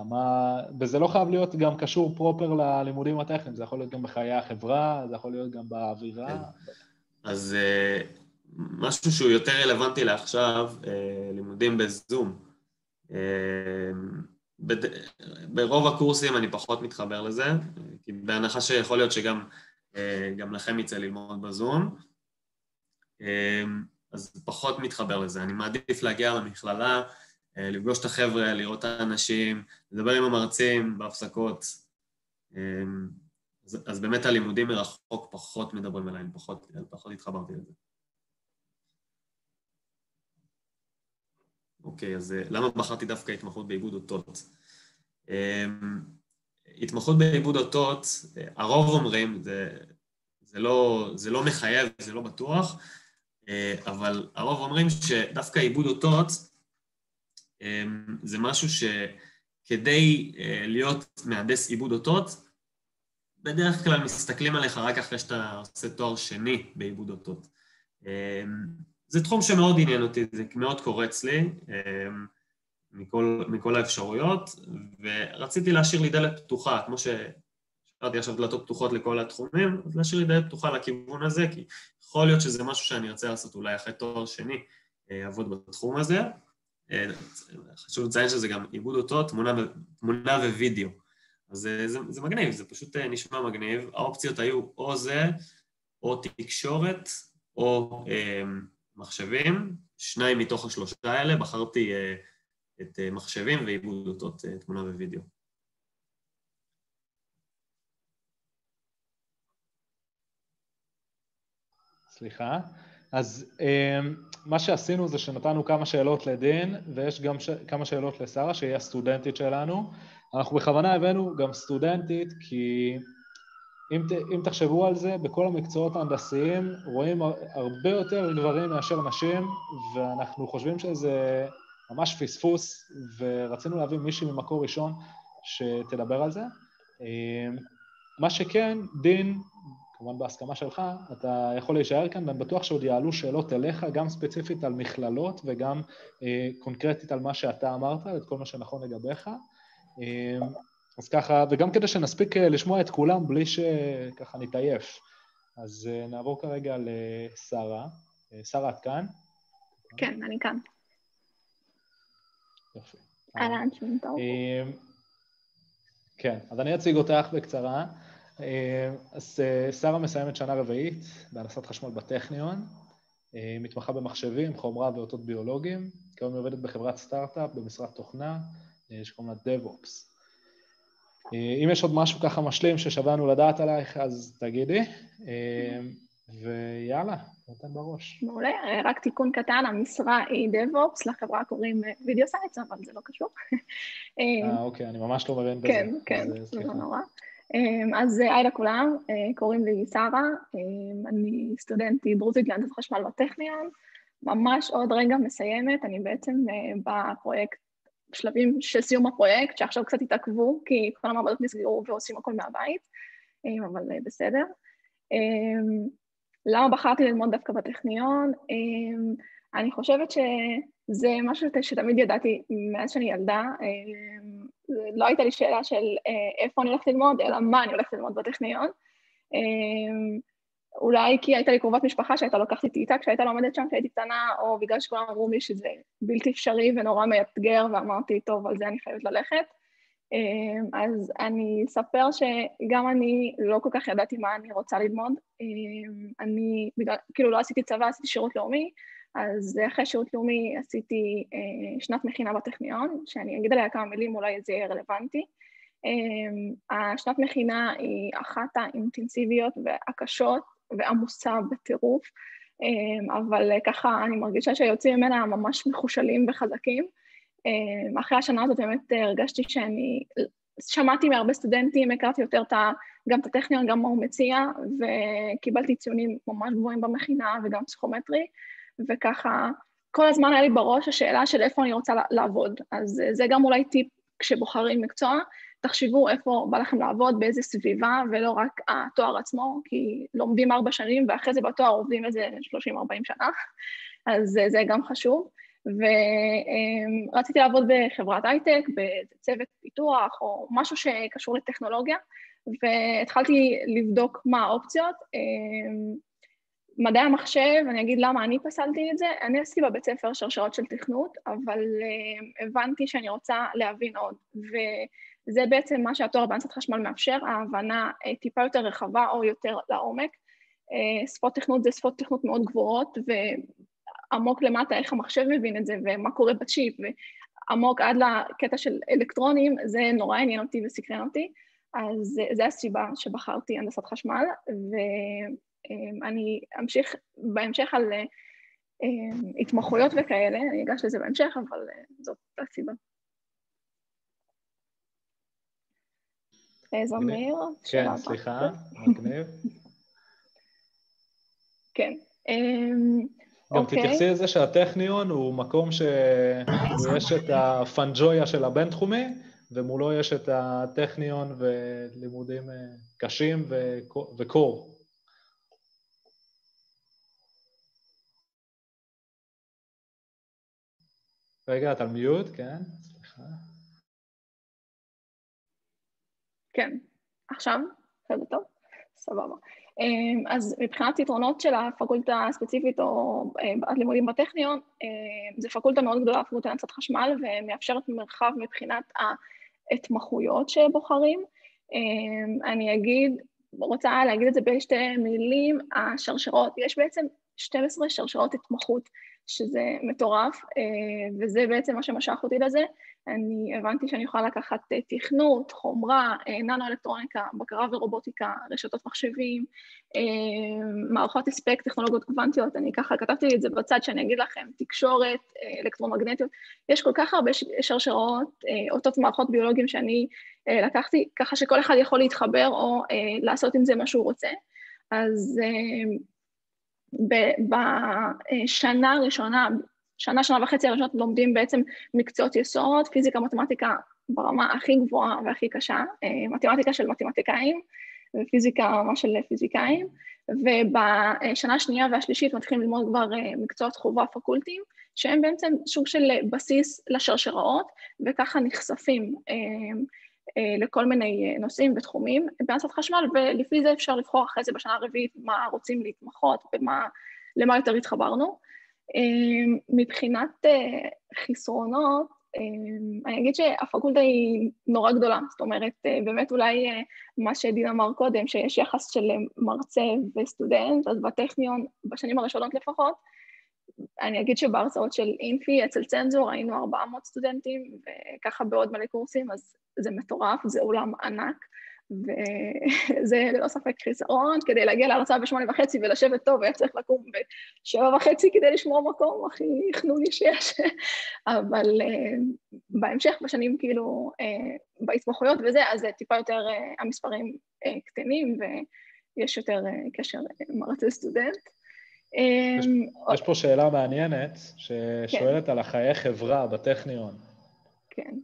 וזה לא חייב להיות גם קשור פרופר ללימודים הטכניים, זה יכול להיות גם בחיי החברה, זה יכול להיות גם באווירה. אז משהו שהוא יותר רלוונטי לעכשיו, לימודים בזום. ברוב הקורסים אני פחות מתחבר לזה, כי בהנחה שיכול להיות שגם לכם יצא ללמוד בזום, אז פחות מתחבר לזה. אני מעדיף להגיע למכללה, לפגוש את החבר'ה, לראות את האנשים, לדבר עם המרצים בהפסקות. אז באמת הלימודים מרחוק פחות מדברים אליי, פחות התחברתי לזה. אוקיי, אז למה בחרתי דווקא התמחות בעיבוד אותות? התמחות בעיבוד אותות, הרוב אומרים, זה לא מחייב, זה לא בטוח, אבל הרוב אומרים שדווקא עיבוד אותות זה משהו שכדי להיות מהנדס עיבוד אותות, בדרך כלל מסתכלים עליך רק אחרי שאתה עושה תואר שני בעיבוד אותות. זה תחום שמאוד עניין אותי, זה מאוד קורץ לי מכל האפשרויות, ורציתי להשאיר לי דלת פתוחה, כמו שאמרתי עכשיו דלתות פתוחות לכל התחומים, אז להשאיר לי דלת פתוחה לכיוון הזה, כי יכול להיות שזה משהו שאני ארצה לעשות אולי אחרי תואר שני, לעבוד בתחום הזה. חשוב לציין שזה גם עיבוד אותות, תמונה ווידאו. אז זה מגניב, זה פשוט נשמע מגניב. האופציות היו או זה, או תקשורת, או מחשבים. 2 מתוך ה3 האלה, בחרתי את מחשבים ועיבוד אותות תמונה ווידאו. סליחה. אז מה שעשינו זה שנתנו כמה שאלות לדין, ויש גם כמה שאלות לשרה, שהיא הסטודנטית שלנו. אנחנו בכוונה הבאנו גם סטודנטית, כי אם תחשבו על זה, בכל המקצועות ההנדסיים רואים הרבה יותר גברים מאשר נשים, ואנחנו חושבים שזה ממש פספוס, ורצינו להביא מישהי ממקור ראשון שתדבר על זה. מה שכן, דין, כמובן בהסכמה שלך, אתה יכול להישאר כאן, ואני בטוח שעוד יעלו שאלות אליך, גם ספציפית על מכללות, וגם קונקרטית על מה שאתה אמרת, את כל מה שנכון לגביך. אז ככה, וגם כדי שנספיק לשמוע את כולם בלי שככה נתעייף. אז נעבור כרגע לשרה. שרה, את כאן? כן, אני כאן. יופי. אהלן, שומעים טוב. כן, אז אני אציג אותך בקצרה. אז שרה מסיימת שנה רביעית בהנדסת חשמל בטכניון, מתמחה במחשבים, חומרה ואותות ביולוגיים, כיום היא עובדת בחברת סטארט-אפ במשרד תוכנה, שקוראים לה DevOps. אם יש עוד משהו ככה משלים ששווה לנו לדעת עלייך, אז תגידי, ויאללה, נותן בראש. מעולה, רק תיקון קטן, המשרה היא DevOps, לחברה קוראים וידאו סייטס, אבל זה לא קשור. אוקיי, אני ממש לא מבין בזה. כן, כן, זה לא נורא. אז היי לכולם, קוראים לי שרה, אני סטודנטית דרוזית להנדסת חשמל בטכניון, ממש עוד רגע מסיימת, אני בעצם בפרויקט, בשלבים של סיום הפרויקט, שעכשיו קצת התעכבו, כי כל המעבדות נסגרו ועושים הכל מהבית, אבל בסדר. למה בחרתי ללמוד דווקא בטכניון? אני חושבת שזה משהו שתמיד ידעתי מאז שאני ילדה, לא הייתה לי שאלה של איפה אני הולכת ללמוד, אלא מה אני הולכת ללמוד בטכניון. אולי כי הייתה לי קרובת משפחה שהייתה לוקחת איתי איתה כשהייתה לומדת שם כשהייתי קטנה, או בגלל שכולם אמרו לי שזה בלתי אפשרי ונורא מאתגר, ואמרתי, טוב, על זה אני חייבת ללכת. אז אני אספר שגם אני לא כל כך ידעתי מה אני רוצה ללמוד. אני, כאילו לא עשיתי צבא, עשיתי שירות לאומי, אז אחרי שירות לאומי עשיתי שנת מכינה בטכניון, שאני אגיד עליה כמה מילים, אולי זה יהיה רלוונטי. השנת מכינה היא אחת האינטנסיביות והקשות ועמוסה בטירוף, אבל ככה אני מרגישה שיוצאים ממנה ממש מחושלים וחזקים. אחרי השנה הזאת באמת הרגשתי שאני שמעתי מהרבה סטודנטים, הכרתי יותר גם את הטכניון, גם מה הוא מציע, וקיבלתי ציונים ממש גבוהים במכינה וגם פסיכומטרי, וככה כל הזמן היה לי בראש השאלה של איפה אני רוצה לעבוד. אז זה גם אולי טיפ כשבוחרים מקצוע, תחשבו איפה בא לכם לעבוד, באיזה סביבה, ולא רק התואר עצמו, כי לומדים 4 שנים, ואחרי זה בתואר עובדים איזה 30-40 שנה, אז זה גם חשוב. ורציתי לעבוד בחברת הייטק, בצוות פיתוח, או משהו שקשור לטכנולוגיה, והתחלתי לבדוק מה האופציות. מדעי המחשב, אני אגיד למה אני פסלתי את זה, אני עשיתי בבית ספר שרשרות של תכנות, אבל הבנתי שאני רוצה להבין עוד, וזה בעצם מה שהתואר בהנדסת חשמל מאפשר, ההבנה טיפה יותר רחבה או יותר לעומק. שפות תכנות זה שפות תכנות מאוד גבוהות, ועמוק למטה איך המחשב מבין את זה, ומה קורה בצ'יפ, ועמוק עד לקטע של אלקטרונים, זה נורא עניין אותי וסקרן אותי, אז זו הסיבה שבחרתי הנדסת חשמל, ואני אמשיך בהמשך על התמחויות וכאלה, אני אגש לזה בהמשך, אבל זאת הסיבה. זמיר? כן, סליחה, מגניב. כן. גם תתייחסי לזה שהטכניון הוא מקום שיש את הפנג'ויה של הבינתחומי, ומולו יש את הטכניון ולימודים קשים וקור. רגע, את על מיוט, כן? סליחה. כן, עכשיו, זה טוב, סבבה. אז מבחינת יתרונות של הפקולטה הספציפית או הלימודים בטכניון, זו פקולטה מאוד גדולה, פקולטה הנדסת חשמל, ומאפשרת מרחב מבחינת ההתמחויות שבוחרים. אני רוצה להגיד את זה בשתי מילים, השרשרות, יש בעצם 12 שרשרות התמחות, שזה מטורף, וזה בעצם מה שמשך אותי לזה. אני הבנתי שאני יכולה לקחת תכנות, חומרה, ננו-אלקטרוניקה, בקרה ורובוטיקה, רשתות מחשבים, מערכות הספק, טכנולוגיות קוונטיות, אני ככה כתבתי לי את זה בצד שאני אגיד לכם, תקשורת, אלקטרומגנטיות, יש כל כך הרבה שרשרות, אותות מערכות ביולוגיים שאני לקחתי, ככה שכל אחד יכול להתחבר או לעשות עם זה מה שהוא רוצה. אז בשנה הראשונה, שנה וחצי הראשונות לומדים בעצם מקצועות יסוד, פיזיקה, מתמטיקה ברמה הכי גבוהה והכי קשה, מתמטיקה של מתמטיקאים, ופיזיקה ממש של פיזיקאים, ובשנה השנייה והשלישית מתחילים ללמוד כבר מקצועות חובה פקולטיים, שהם בעצם סוג של בסיס לשרשראות, וככה נחשפים לכל מיני נושאים ותחומים בהנדסת חשמל, ולפי זה אפשר לבחור אחרי זה בשנה הרביעית מה רוצים להתמחות, למה יותר התחברנו. מבחינת חסרונות, אני אגיד שהפקולטה היא נורא גדולה, זאת אומרת, באמת אולי מה שדין אמר קודם, שיש יחס של מרצה וסטודנט, אז בטכניון, בשנים הראשונות לפחות, אני אגיד שבהרצאות של אינפי, אצל צנזור, היינו 400 סטודנטים, וככה בעוד מלא קורסים, אז זה מטורף, זה אולם ענק, וזה ללא ספק חיסרון, כדי להגיע להרצאה ב8:30 ולשבת טוב, היה צריך לקום ב7:30 כדי לשמור מקום, הכי חנוני שיש, אבל בהמשך, בשנים כאילו, בהתמחויות וזה, אז טיפה יותר המספרים קטנים, ויש יותר קשר מרצה סטודנט. יש פה שאלה מעניינת, ששואלת על החיי חברה בטכניון. כן.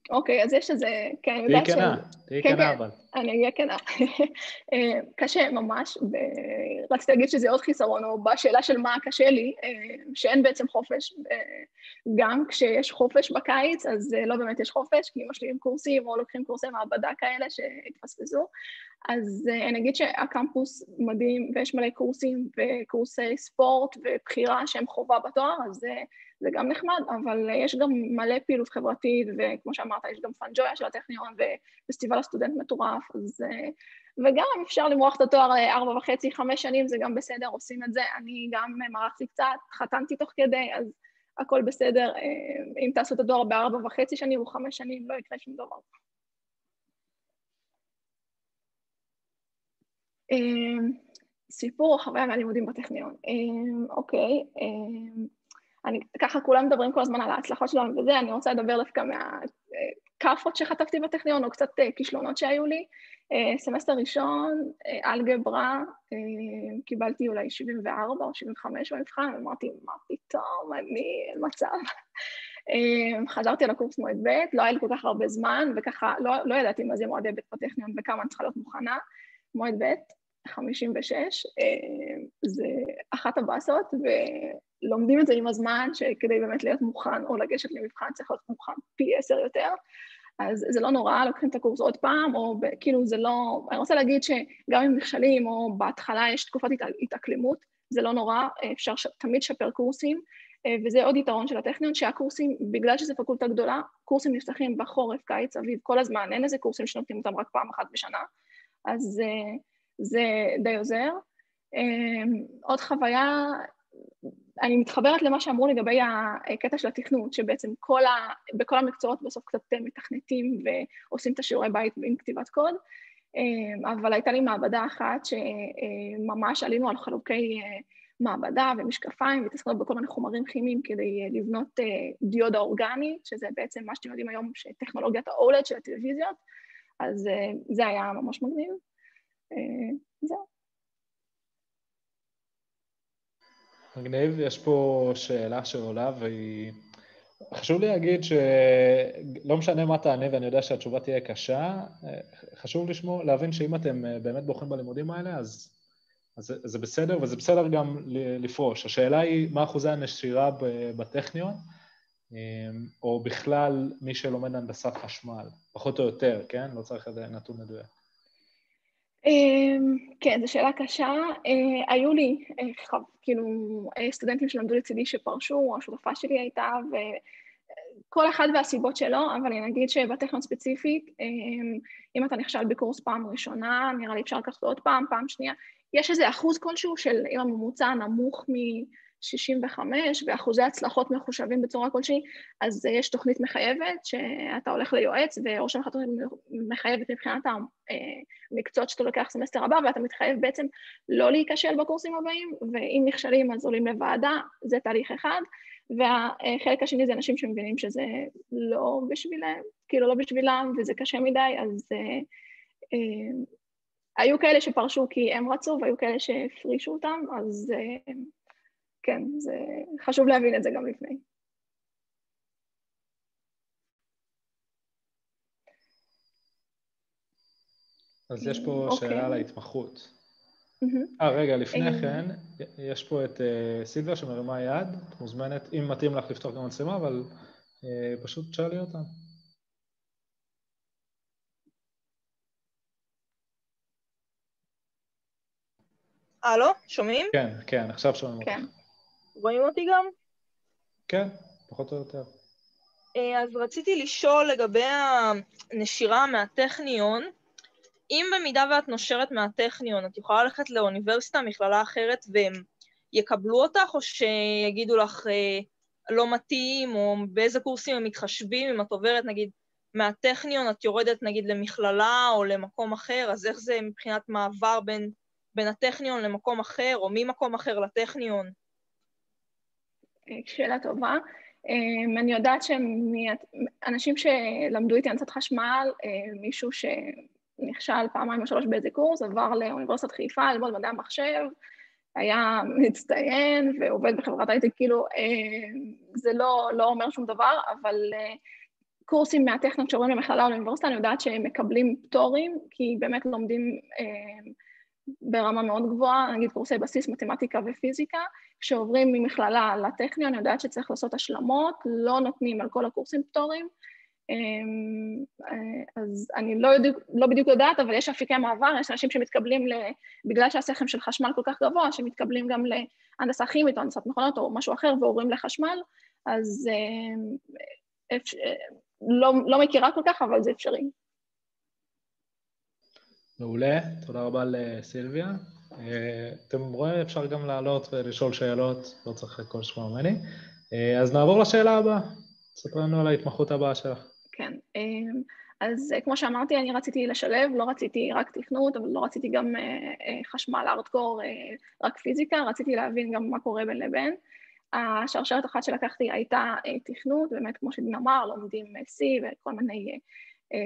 אוקיי, אז יש איזה, כן, תהי כנה, אבל. אני אהיה כנה. קשה ממש, רציתי להגיד שזה עוד חיסרון, או בשאלה של מה קשה לי, שאין בעצם חופש, גם כשיש חופש בקיץ, אז לא באמת יש חופש, כי משלימים קורסים או לוקחים קורסי מעבדה כאלה שהתפספסו, אז אני אגיד שהקמפוס מדהים, ויש מלא קורסים וקורסי ספורט ובחירה שהם חובה בתואר, אז זה גם נחמד, אבל יש גם מלא פעילות חברתית, וכמו שאמרת, יש גם פנג'ויה של הטכניון, ופסטיבל הסטודנט מטורף, אז, וגם אפשר למרוח את התואר 4.5-5 שנים, זה גם בסדר, עושים את זה, אני גם מרחתי קצת, חתנתי תוך כדי, אז הכל בסדר, אם תעשו את התואר ב4.5 שנים או 5 שנים, לא יקרה שום דבר. סיפור חוויה מהלימודים בטכניון, אוקיי, ככה כולם מדברים כל הזמן על ההצלחות שלנו וזה, אני רוצה לדבר דווקא מהקאפות שחטפתי בטכניון, או קצת כישלונות שהיו לי. סמסטר ראשון, אלגברה, קיבלתי אולי 74 או 75 במבחן, ואמרתי, מה פתאום, אני אין מצב. חזרתי לקורס מועד ב', לא היה לי כל כך הרבה זמן, וככה לא ידעתי מה זה מועד ב' בטכניון וכמה אני צריכה להיות מוכנה. מועד ב', 56, זה אחת הבאסות, ולומדים את זה עם הזמן, שכדי באמת להיות מוכן או לגשת למבחן צריך להיות מוכן פי 10 יותר, אז זה לא נורא, לוקחים את הקורס עוד פעם, או כאילו זה לא, אני רוצה להגיד שגם אם נכשלים, או בהתחלה יש תקופת התאקלמות, זה לא נורא, אפשר תמיד לשפר קורסים, וזה עוד יתרון של הטכניון, שהקורסים, בגלל שזו פקולטה גדולה, קורסים נפתחים בחורף, קיץ, אביב, כל הזמן, אין איזה קורסים שנותנים אותם רק פעם אחת בשנה, אז זה די עוזר. עוד חוויה, אני מתחברת למה שאמרו לגבי הקטע של התכנות, שבעצם בכל המקצועות בסוף קצת מתכנתים ועושים את השיעורי בית עם כתיבת קוד, אבל הייתה לי מעבדה אחת שממש עלינו על חלוקי מעבדה ומשקפיים, והתעסקנו בכל מיני חומרים כימיים כדי לבנות דיודה אורגנית, שזה בעצם מה שאתם יודעים היום, שטכנולוגיית ה-OLED של הטלוויזיות, אז זה היה ממש מגניב. זהו. מגניב, יש פה שאלה שעולה, חשוב לי להגיד שלא משנה מה תענה, ואני יודע שהתשובה תהיה קשה, חשוב להבין שאם אתם באמת בוחרים בלימודים האלה, אז זה בסדר, וזה בסדר גם לפרוש. השאלה היא מה אחוזי הנשירה בטכניון, או בכלל מי שלומד הנדסת חשמל, פחות או יותר, כן? לא צריך נתון מדויק. כן, זו שאלה קשה. היו לי כאילו סטודנטים שלמדו לצידי שפרשו, השותפה שלי הייתה, וכל אחד והסיבות שלו, אבל אני אגיד שבטכניון ספציפית, אם אתה נכשל בקורס פעם ראשונה, נראה לי אפשר לקחת עוד פעם שנייה, יש איזה אחוז כלשהו של אם הממוצע נמוך מ-65, ואחוזי הצלחות מחושבים בצורה כלשהי, אז יש תוכנית מחייבת שאתה הולך ליועץ, וראש המחתות מחייבת מבחינת המקצועות שאתה לוקח סמסטר הבא, ואתה מתחייב בעצם לא להיכשל בקורסים הבאים, ואם נכשלים אז עולים לוועדה, זה תהליך אחד, והחלק השני זה אנשים שמבינים שזה לא בשבילם, כאילו לא בשבילם, וזה קשה מדי, אז היו כאלה שפרשו כי הם רצו, והיו כאלה שהפרישו אותם, אז כן, זה חשוב להבין את זה גם לפני. אז יש פה שאלה על ההתמחות. רגע, לפני כן, יש פה את סילביה שמרימה יד, את מוזמנת, אם מתאים לך לפתוח גם מצלמה, אבל פשוט תשאלי אותה. הלו, שומעים? כן, עכשיו שומעים אותך. כן. רואים אותי גם? כן, פחות או יותר. אז רציתי לשאול לגבי הנשירה מהטכניון, אם במידה ואת נושרת מהטכניון, את יכולה ללכת לאוניברסיטה, מכללה אחרת, והם יקבלו אותך, או שיגידו לך לא מתאים, או באיזה קורסים הם מתחשבים, אם את עוברת, נגיד, מהטכניון, את יורדת, נגיד, למכללה או למקום אחר, אז איך זה מבחינת מעבר בין הטכניון למקום אחר, או ממקום אחר לטכניון? שאלה טובה. אני יודעת שאנשים שלמדו איתי הנדסת חשמל, מישהו שנכשל פעמיים או שלוש באיזה קורס, עבר לאוניברסיטת חיפה, ללמוד מדעי המחשב, היה מצטיין ועובד בחברת הייטק, כאילו זה לא אומר שום דבר, אבל קורסים מהטכניון שעוברים למכללה או לאוניברסיטה, אני יודעת שהם מקבלים פטורים, כי באמת לומדים ברמה מאוד גבוהה, נגיד קורסי בסיס, מתמטיקה ופיזיקה, כשעוברים ממכללה לטכניון, אני יודעת שצריך לעשות השלמות, לא נותנים על כל הקורסים פטורים, אז אני לא בדיוק יודעת, אבל יש אפיקי מעבר, יש אנשים שמתקבלים, בגלל שהשכם של חשמל כל כך גבוה, שמתקבלים גם להנדסה כימית או הנדסת מכונות או משהו אחר, ועוברים לחשמל, אז לא מכירה כל כך, אבל זה אפשרי. מעולה, תודה רבה לסילביה. אתם רואים, אפשר גם לעלות ולשאול שאלות, לא צריך כל שמה ממני. אז נעבור לשאלה הבאה. ספר לנו על ההתמחות הבאה שלך. כן, אז כמו שאמרתי, אני רציתי לשלב, לא רציתי רק תכנות, אבל לא רציתי גם חשמל, ארטקור, רק פיזיקה, רציתי להבין גם מה קורה בין לבין. השרשרת אחת שלקחתי הייתה תכנות, באמת כמו שדין אמר, לומדים C וכל מיני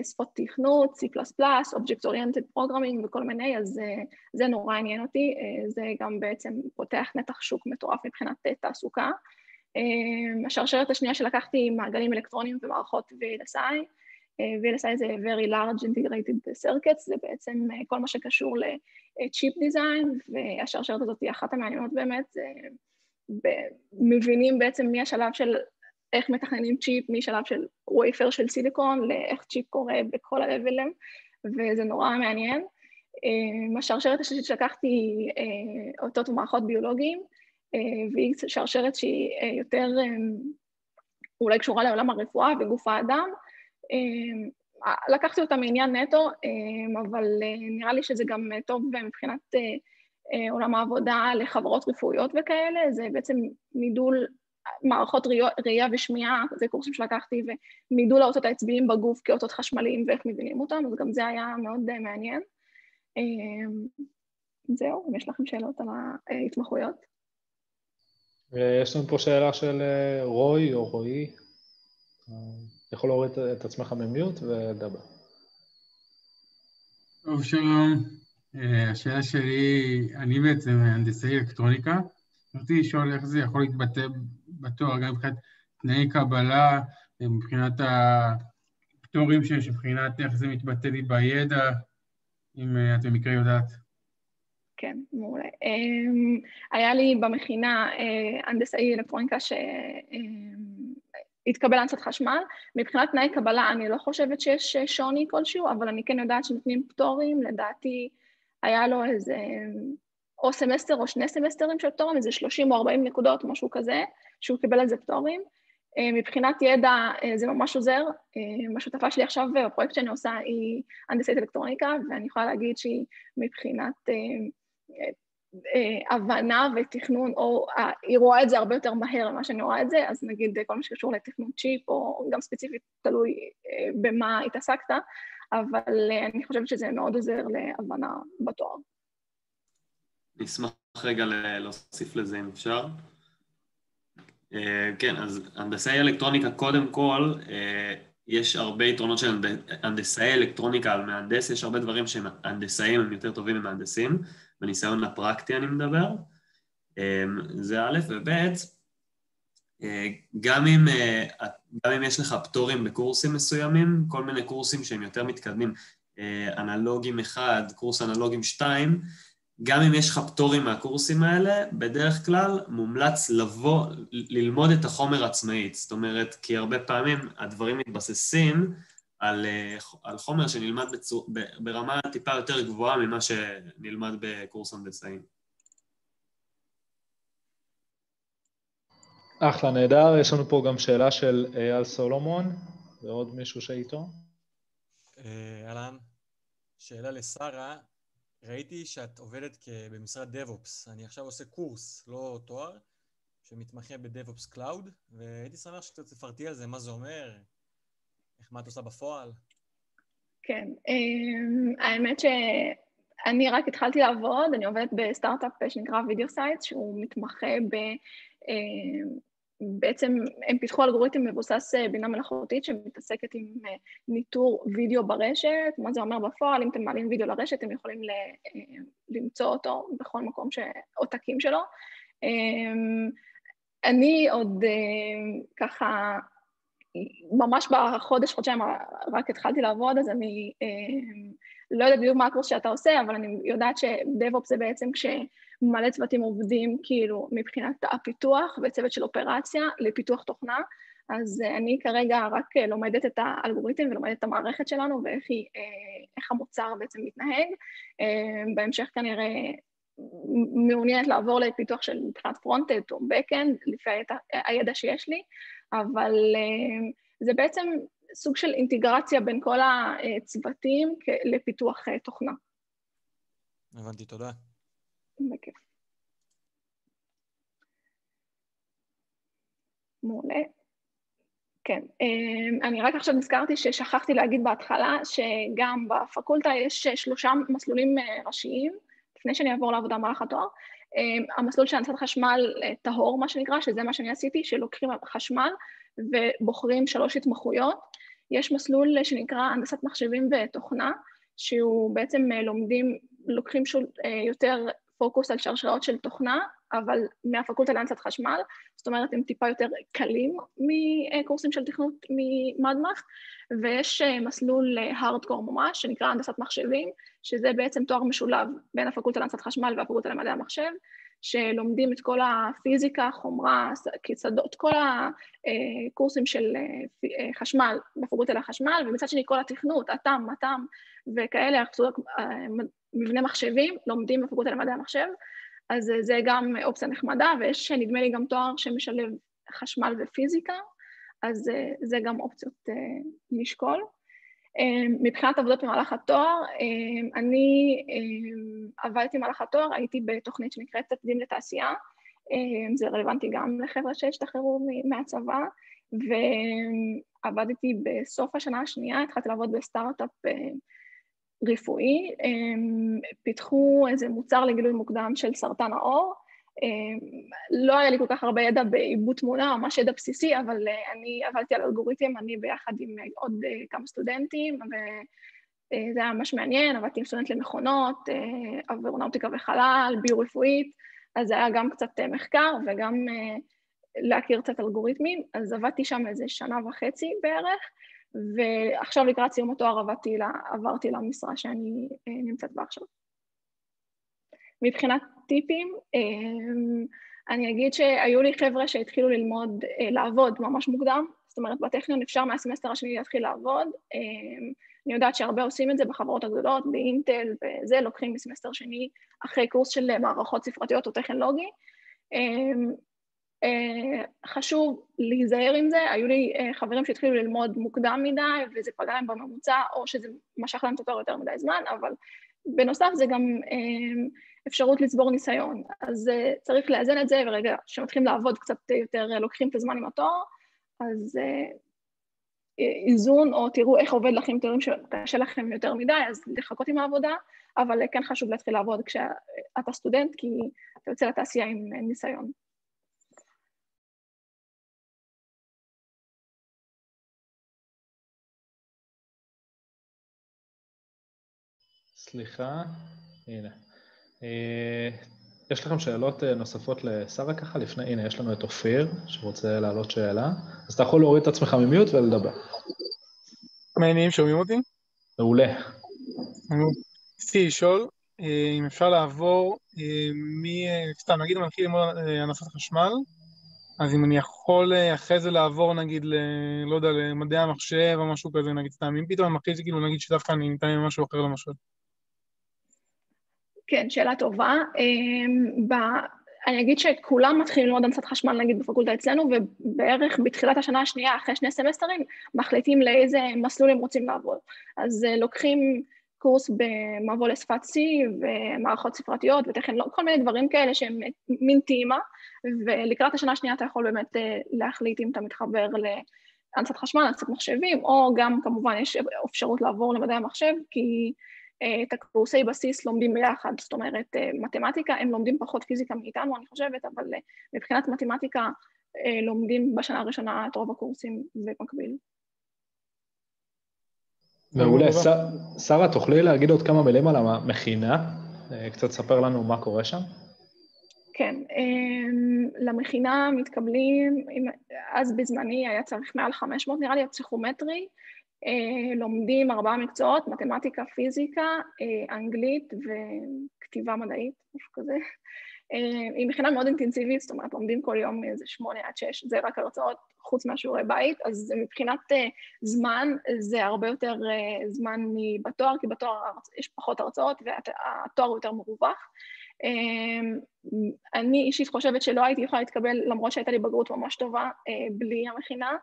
שפות תכנות, C++, Object Oriented Programming וכל מיני, אז זה נורא עניין אותי, זה גם בעצם פותח נתח שוק מטורף מבחינת תעסוקה. השרשרת השנייה שלקחתי היא מעגלים אלקטרוניים ומערכות VLSI, VLSI זה Very Large Integrated Circuits, זה בעצם כל מה שקשור ל-Chip Design, והשרשרת הזאת היא אחת המעניינות באמת, מבינים בעצם מי השלב של איך מתכננים צ'יפ, משלב של וייפר של סיליקון, לאיך צ'יפ קורה בכל הלבלים, וזה נורא מעניין. השרשרת השלישית שלקחתי היא אותות ומערכות ביולוגיים, והיא שרשרת שהיא יותר אולי קשורה לעולם הרפואה וגוף האדם. לקחתי אותה מעניין נטו, אבל נראה לי שזה גם טוב מבחינת עולם העבודה לחברות רפואיות וכאלה, זה בעצם מידול מערכות ראייה ושמיעה, זה קורסים שלקחתי, ומידול האותות העצביים בגוף כאותות חשמליים ואיך מבינים אותם, אז גם זה היה מאוד מעניין. זהו, אם יש לכם שאלות על ההתמחויות. יש לנו פה שאלה של רוי או רועי. יכול להוריד את עצמך ממיוט ודבר. טוב, שלום. השאלה שלי, אני בעצם הנדסאי אלקטרוניקה. רציתי לשאול איך זה יכול להתבטא בתואר, גם מבחינת תנאי קבלה, מבחינת הפטורים שיש, מבחינת איך זה מתבטא לי בידע, אם את במקרה יודעת. כן, מעולה. היה לי במכינה הנדסאי אלקטרוניקה שהתקבל להנדסת חשמל. מבחינת תנאי קבלה אני לא חושבת שיש שוני כלשהו, אבל אני כן יודעת שנותנים פטורים, לדעתי היה לו איזה או סמסטר או 2 סמסטרים של פטורים, איזה 30 או 40 נקודות, משהו כזה, שהוא קיבל על זה פטורים. מבחינת ידע זה ממש עוזר. השותפה שלי עכשיו בפרויקט שאני עושה היא הנדסאית אלקטרוניקה, ואני יכולה להגיד שהיא מבחינת הבנה ותכנון, או היא רואה את זה הרבה יותר מהר ממה שאני רואה את זה, אז נגיד כל מה שקשור לתכנון צ'יפ, או גם ספציפית תלוי במה התעסקת, אבל אני חושבת שזה מאוד עוזר להבנה בתואר. נשמח רגע להוסיף לזה אם אפשר. כן, אז הנדסאי אלקטרוניקה קודם כל, יש הרבה יתרונות של הנדסאי אלקטרוניקה על מהנדס, יש הרבה דברים שהנדסאים הם יותר טובים ממהנדסים, בניסיון הפרקטי אני מדבר, זה א' וב', גם אם יש לך פטורים בקורסים מסוימים, כל מיני קורסים שהם יותר מתקדמים, אנלוגים 1, קורס אנלוגים 2, גם אם יש לך פטורים מהקורסים האלה, בדרך כלל מומלץ ללמוד את החומר עצמאית. זאת אומרת, כי הרבה פעמים הדברים מתבססים על חומר שנלמד ברמה טיפה יותר גבוהה ממה שנלמד בקורס הנדסאים. אחלה, נהדר. יש לנו פה גם שאלה של אייל סולומון, ועוד מישהו שאיתו. אהלן, שאלה לשרה. ראיתי שאת עובדת במשרד DevOps. אני עכשיו עושה קורס, לא תואר, שמתמחה ב-DevOps Cloud, והייתי שמח שקצת תפרטי על זה, מה זה אומר, מה את עושה בפועל. כן, האמת שאני רק התחלתי לעבוד, אני עובדת בסטארט-אפ שנקרא VideoSites, שהוא מתמחה בעצם הם פיתחו אלגוריתם מבוסס בינה מלאכותית שמתעסקת עם ניטור וידאו ברשת. מה זה אומר בפועל? אם אתם מעלים וידאו לרשת, אתם יכולים למצוא אותו בכל מקום עותקים שלו. אני עוד ככה, ממש חודשיים רק התחלתי לעבוד, אז אני לא יודעת בדיוק מה הקורס שאתה עושה, אבל אני יודעת ש-DevOps זה בעצם מלא צוותים עובדים כאילו מבחינת הפיתוח וצוות של אופרציה לפיתוח תוכנה, אז אני כרגע רק לומדת את האלגוריתם ולומדת את המערכת שלנו ואיך המוצר בעצם מתנהג. בהמשך כנראה מעוניינת לעבור לפיתוח של מבחינת פרונט-אנד או בק-אנד לפי הידע שיש לי, אבל זה בעצם סוג של אינטגרציה בין כל הצוותים לפיתוח תוכנה. הבנתי, תודה. בכיף. מעולה. כן, אני רק עכשיו נזכרתי ששכחתי להגיד בהתחלה שגם בפקולטה יש 3 מסלולים ראשיים, לפני שאני אעבור לעבודה במהלך התואר. המסלול של הנדסת חשמל טהור, מה שנקרא, שזה מה שאני עשיתי, שלוקחים חשמל ובוחרים 3 התמחויות. יש מסלול שנקרא הנדסת מחשבים ותוכנה, שהוא בעצם לוקחים יותר פוקוס על שרשרות של תוכנה, אבל מהפקולטה להנדסת חשמל, זאת אומרת, הם טיפה יותר קלים מקורסים של תכנות ממדמח, ויש מסלול הארדקור ממש, שנקרא הנדסת מחשבים, שזה בעצם תואר משולב בין הפקולטה להנדסת חשמל והפקולטה למדעי המחשב, שלומדים את כל הפיזיקה, חומרה, כיצדות, כל הקורסים של חשמל בפקולטה לחשמל, ומצד שני כל התכנות, אתם, וכאלה, מבנה מחשבים, לומדים בפקולטה למדעי המחשב, אז זה גם אופציה נחמדה, ויש נדמה לי גם תואר שמשלב חשמל ופיזיקה, אז זה גם אופציות לשקול. מבחינת עבודות במהלך התואר, אני עבדתי במהלך התואר, הייתי בתוכנית שנקראת תקדים לתעשייה, זה רלוונטי גם לחבר'ה שהשתחררו מהצבא, ועבדתי בסוף השנה השנייה, התחלתי לעבוד בסטארט-אפ רפואי, פיתחו איזה מוצר לגילוי מוקדם של סרטן העור, לא היה לי כל כך הרבה ידע בעיבוד תמונה, ממש ידע בסיסי, אבל אני עבדתי על אלגוריתם, אני ביחד עם עוד כמה סטודנטים, וזה היה ממש מעניין, עבדתי עם סטודנט למכונות, אווירונאוטיקה וחלל, ביו-רפואית, אז זה היה גם קצת מחקר וגם להכיר קצת אלגוריתמים, אז עבדתי שם איזה 1.5 שנה בערך, ועכשיו לקראת סיום התואר עברתי למשרה שאני נמצאת בה עכשיו. מבחינת טיפים, אני אגיד שהיו לי חבר'ה שהתחילו ללמוד, לעבוד ממש מוקדם, זאת אומרת, בטכניון אפשר מהסמסטר השני להתחיל לעבוד, אני יודעת שהרבה עושים את זה בחברות הגדולות, באינטל וזה, לוקחים בסמסטר שני אחרי קורס של מערכות ספרתיות או טכנולוגי. חשוב להיזהר עם זה, היו לי חברים שהתחילו ללמוד מוקדם מדי, וזה פגע להם בממוצע, או שזה משך להם את התואר יותר מדי זמן, אבל בנוסף זה גם אפשרות לצבור ניסיון, אז צריך לאזן את זה, ורגע שמתחילים לעבוד קצת יותר, לוקחים את הזמן עם התואר, אז איזון, או תראו איך עובד לכם תארים שקשה לכם יותר מדי, אז לחכות עם העבודה, אבל כן חשוב להתחיל לעבוד כשאתה סטודנט, כי אתה יוצא לתעשייה עם ניסיון. סליחה, הנה. יש לכם שאלות נוספות לשרה ככה? לפני, הנה, יש לנו את אופיר, שרוצה להעלות שאלה. אז אתה יכול להוריד את עצמך ממיוט ולדבר. מעניינים, שומעים אותי? מעולה. רציתי לשאול, אם אפשר לעבור סתם, נגיד אני מתחיל ללמוד הנדסת חשמל, אז אם אני יכול אחרי זה לעבור, נגיד, לא יודע, למדעי המחשב או משהו כזה, נגיד סתם, אם פתאום אחרי זה כאילו נגיד שדווקא אני ניתן עם משהו אחר למשל. כן, שאלה טובה. אני אגיד שכולם מתחילים ללמוד הנדסת חשמל, נגיד, בפקולטה אצלנו, ובערך בתחילת השנה השנייה, אחרי 2 סמסטרים, מחליטים לאיזה מסלול הם רוצים לעבוד. אז לוקחים קורס במבוא לשפת C, ומערכות ספרתיות, וטכנולוגיה, כל מיני דברים כאלה שהם מין טעימה, ולקראת השנה השנייה אתה יכול באמת להחליט אם אתה מתחבר להנדסת חשמל, הנדסת מחשבים, או גם כמובן יש אפשרות לעבור למדעי המחשב, כי את הקורסי בסיס לומדים ביחד, זאת אומרת, מתמטיקה, הם לומדים פחות פיזיקה מאיתנו, אני חושבת, אבל מבחינת מתמטיקה לומדים בשנה הראשונה את רוב הקורסים במקביל. מעולה. שרה, תוכלי להגיד עוד כמה מילים על המכינה? קצת ספר לנו מה קורה שם. כן, למכינה מתקבלים, אז בזמני היה צריך מעל 500, נראה לי הפסיכומטרי, לומדים 4 מקצועות, מתמטיקה, פיזיקה, אנגלית וכתיבה מדעית, משהו כזה. היא מכינה מאוד אינטנסיבית, זאת אומרת, לומדים כל יום איזה 8 עד 6, זה רק הרצאות חוץ מהשיעורי בית, אז מבחינת זמן, זה הרבה יותר זמן מבתואר, כי בתואר יש פחות הרצאות והתואר הוא יותר מרווח. אני אישית חושבת שלא הייתי יכולה להתקבל, למרות שהייתה לי בגרות ממש טובה בלי המכינה,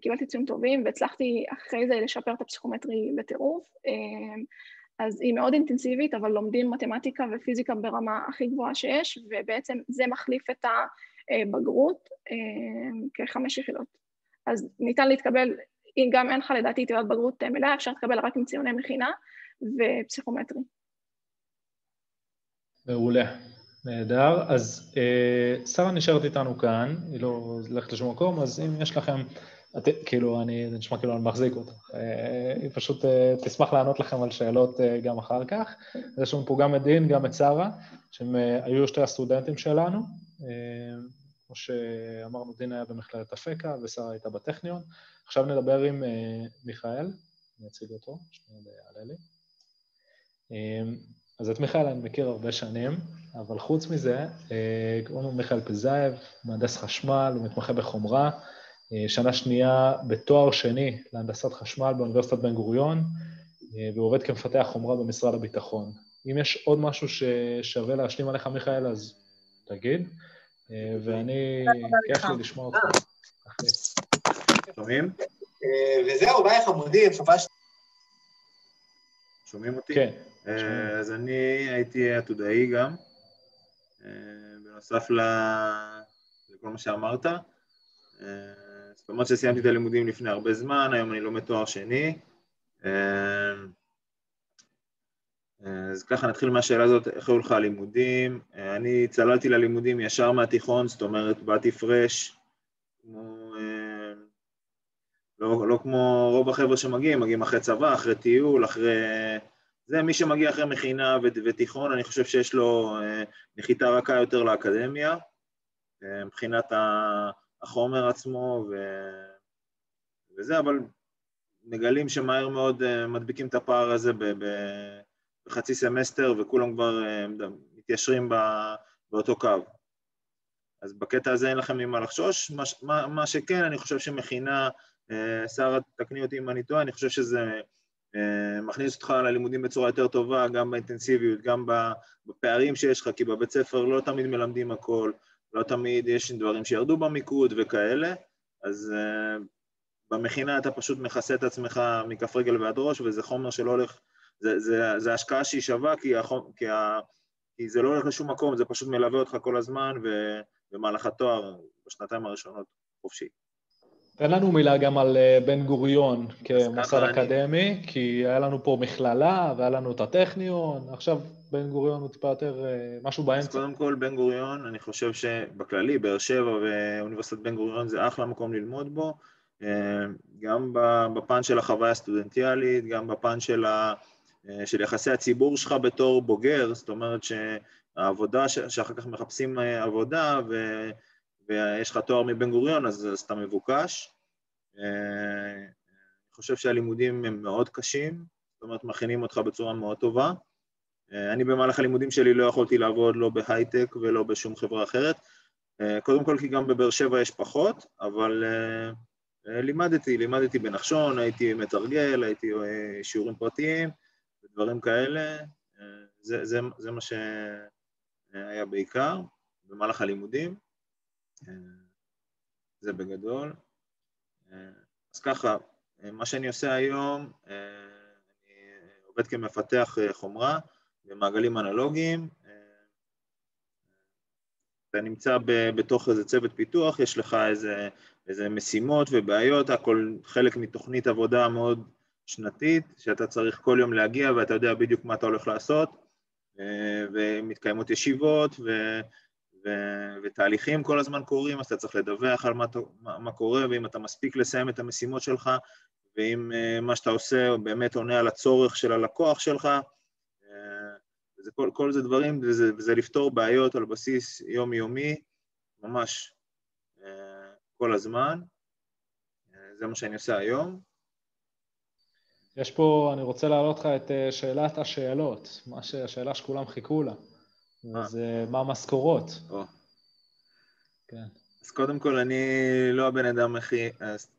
קיבלתי ציונים טובים והצלחתי אחרי זה לשפר את הפסיכומטרי בטירוף, אז היא מאוד אינטנסיבית, אבל לומדים מתמטיקה ופיזיקה ברמה הכי גבוהה שיש, ובעצם זה מחליף את הבגרות כ5 יחידות. אז ניתן להתקבל, אם גם אין לך לדעתי תעודת בגרות מלאה, אפשר לקבל רק עם ציוני מכינה ופסיכומטרי. מעולה, נהדר. אז שרה נשארת איתנו כאן, היא לא הולכת לשום מקום, אז אם יש לכם, כאילו, זה נשמע כאילו אני מחזיק אותך, היא פשוט תשמח לענות לכם על שאלות גם אחר כך. יש לנו פה גם את דין, גם את שרה, שהם היו 2 הסטודנטים שלנו, כמו שאמרנו, דין היה במכללת אפקה ושרה הייתה בטכניון. עכשיו נדבר עם מיכאל, אני אציג אותו, שנייה יעלה לי. אז את מיכאל אני מכיר הרבה שנים, אבל חוץ מזה, קוראים לו מיכאל פזייב, מהנדס חשמל, הוא מתמחה בחומרה, שנה שנייה בתואר שני להנדסת חשמל באוניברסיטת בן גוריון, והוא עובד כמפתח חומרה במשרד הביטחון. אם יש עוד משהו ששווה להשלים עליך, מיכאל, אז תגיד, ואני, כיף לי לשמוע אותך. שומעים? וזהו, ביי חמודים, סופש. שומעים אותי? כן. אז אני הייתי עתודאי גם, בנוסף לכל מה שאמרת. זאת אומרת שסיימתי את הלימודים לפני הרבה זמן, היום אני לומד תואר שני. אז ככה נתחיל מהשאלה הזאת, איך היו לך הלימודים? אני צללתי ללימודים ישר מהתיכון, זאת אומרת, באתי פרש, לא כמו רוב החבר'ה שמגיעים אחרי צבא, אחרי טיול, אחרי... זה מי שמגיע אחרי מכינה ותיכון, אני חושב שיש לו נחיתה רכה יותר לאקדמיה, מבחינת החומר עצמו וזה, אבל מגלים שמהר מאוד מדביקים את הפער הזה בחצי סמסטר, וכולם כבר מתיישרים באותו קו. אז בקטע הזה אין לכם ממה לחשוש. מה שכן, אני חושב שמכינה, שרה, תקני אותי אם אני טועה, אני חושב שזה מכניס אותך ללימודים בצורה יותר טובה, גם באינטנסיביות, גם בפערים שיש לך, כי בבית ספר לא תמיד מלמדים הכל, לא תמיד יש דברים שירדו במיקוד וכאלה, אז במכינה אתה פשוט מכסה את עצמך מכף רגל ועד ראש, וזה חומר שלא הולך, זה השקעה שהיא שווה, כי זה לא הולך לשום מקום, זה פשוט מלווה אותך כל הזמן, ובמהלך התואר, בשנתיים הראשונות, חופשי. תן לנו מילה גם על בן גוריון כמוסד אקדמי, כי היה לנו פה מכללה, והיה לנו את הטכניון, עכשיו בן גוריון הוא טיפה יותר משהו באמצע. אז קודם כל, בן גוריון, אני חושב שבכללי, באר שבע ואוניברסיטת בן גוריון זה אחלה מקום ללמוד בו, גם בפן של החוויה הסטודנטיאלית, גם בפן של יחסי הציבור שלך בתור בוגר, זאת אומרת שהעבודה, שאחר כך מחפשים עבודה, ויש לך תואר מבן גוריון, אז אתה מבוקש. אני חושב שהלימודים הם מאוד קשים, זאת אומרת, מכינים אותך בצורה מאוד טובה. אני במהלך הלימודים שלי לא יכולתי לעבוד לא בהייטק ולא בשום חברה אחרת. קודם כל כי גם בבאר שבע יש פחות, אבל לימדתי בנחשון, הייתי מתרגל, הייתי שיעורים פרטיים, ודברים כאלה. זה מה שהיה בעיקר במהלך הלימודים. זה בגדול. אז ככה, מה שאני עושה היום, אני עובד כמפתח חומרה במעגלים אנלוגיים, אתה נמצא בתוך איזה צוות פיתוח, יש לך איזה משימות ובעיות, הכל חלק מתוכנית עבודה מאוד שנתית, שאתה צריך כל יום להגיע ואתה יודע בדיוק מה אתה הולך לעשות, ומתקיימות ישיבות ותהליכים כל הזמן קורים, אז אתה צריך לדווח על מה קורה, ואם אתה מספיק לסיים את המשימות שלך, ואם מה שאתה עושה באמת עונה על הצורך של הלקוח שלך, כל זה דברים, וזה לפתור בעיות על בסיס יומיומי, ממש כל הזמן. זה מה שאני עושה היום. יש פה, אני רוצה להעלות לך את שאלת השאלות, השאלה שכולם חיכו לה. אז מה המשכורות? כן. אז קודם כל, אני לא הבן אדם הכי, אז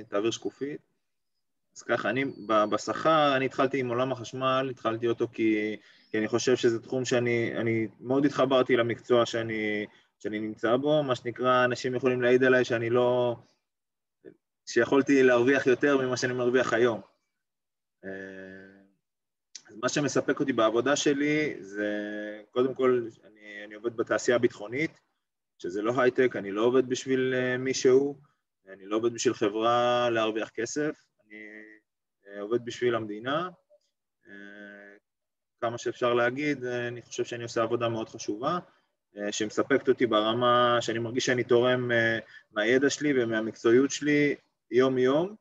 תעביר שקופית. אז ככה, בשכר, אני התחלתי עם עולם החשמל, התחלתי אותו כי אני חושב שזה תחום שאני מאוד התחברתי למקצוע שאני נמצא בו, מה שנקרא, אנשים יכולים להעיד עליי שיכולתי להרוויח יותר ממה שאני מרוויח היום. אז מה שמספק אותי בעבודה שלי זה, קודם כל, אני עובד בתעשייה הביטחונית, שזה לא הייטק, אני לא עובד בשביל מישהו, אני לא עובד בשביל חברה להרוויח כסף, אני עובד בשביל המדינה, כמה שאפשר להגיד, אני חושב שאני עושה עבודה מאוד חשובה, שמספקת אותי ברמה שאני מרגיש שאני תורם מהידע שלי ומהמקצועיות שלי יום-יום,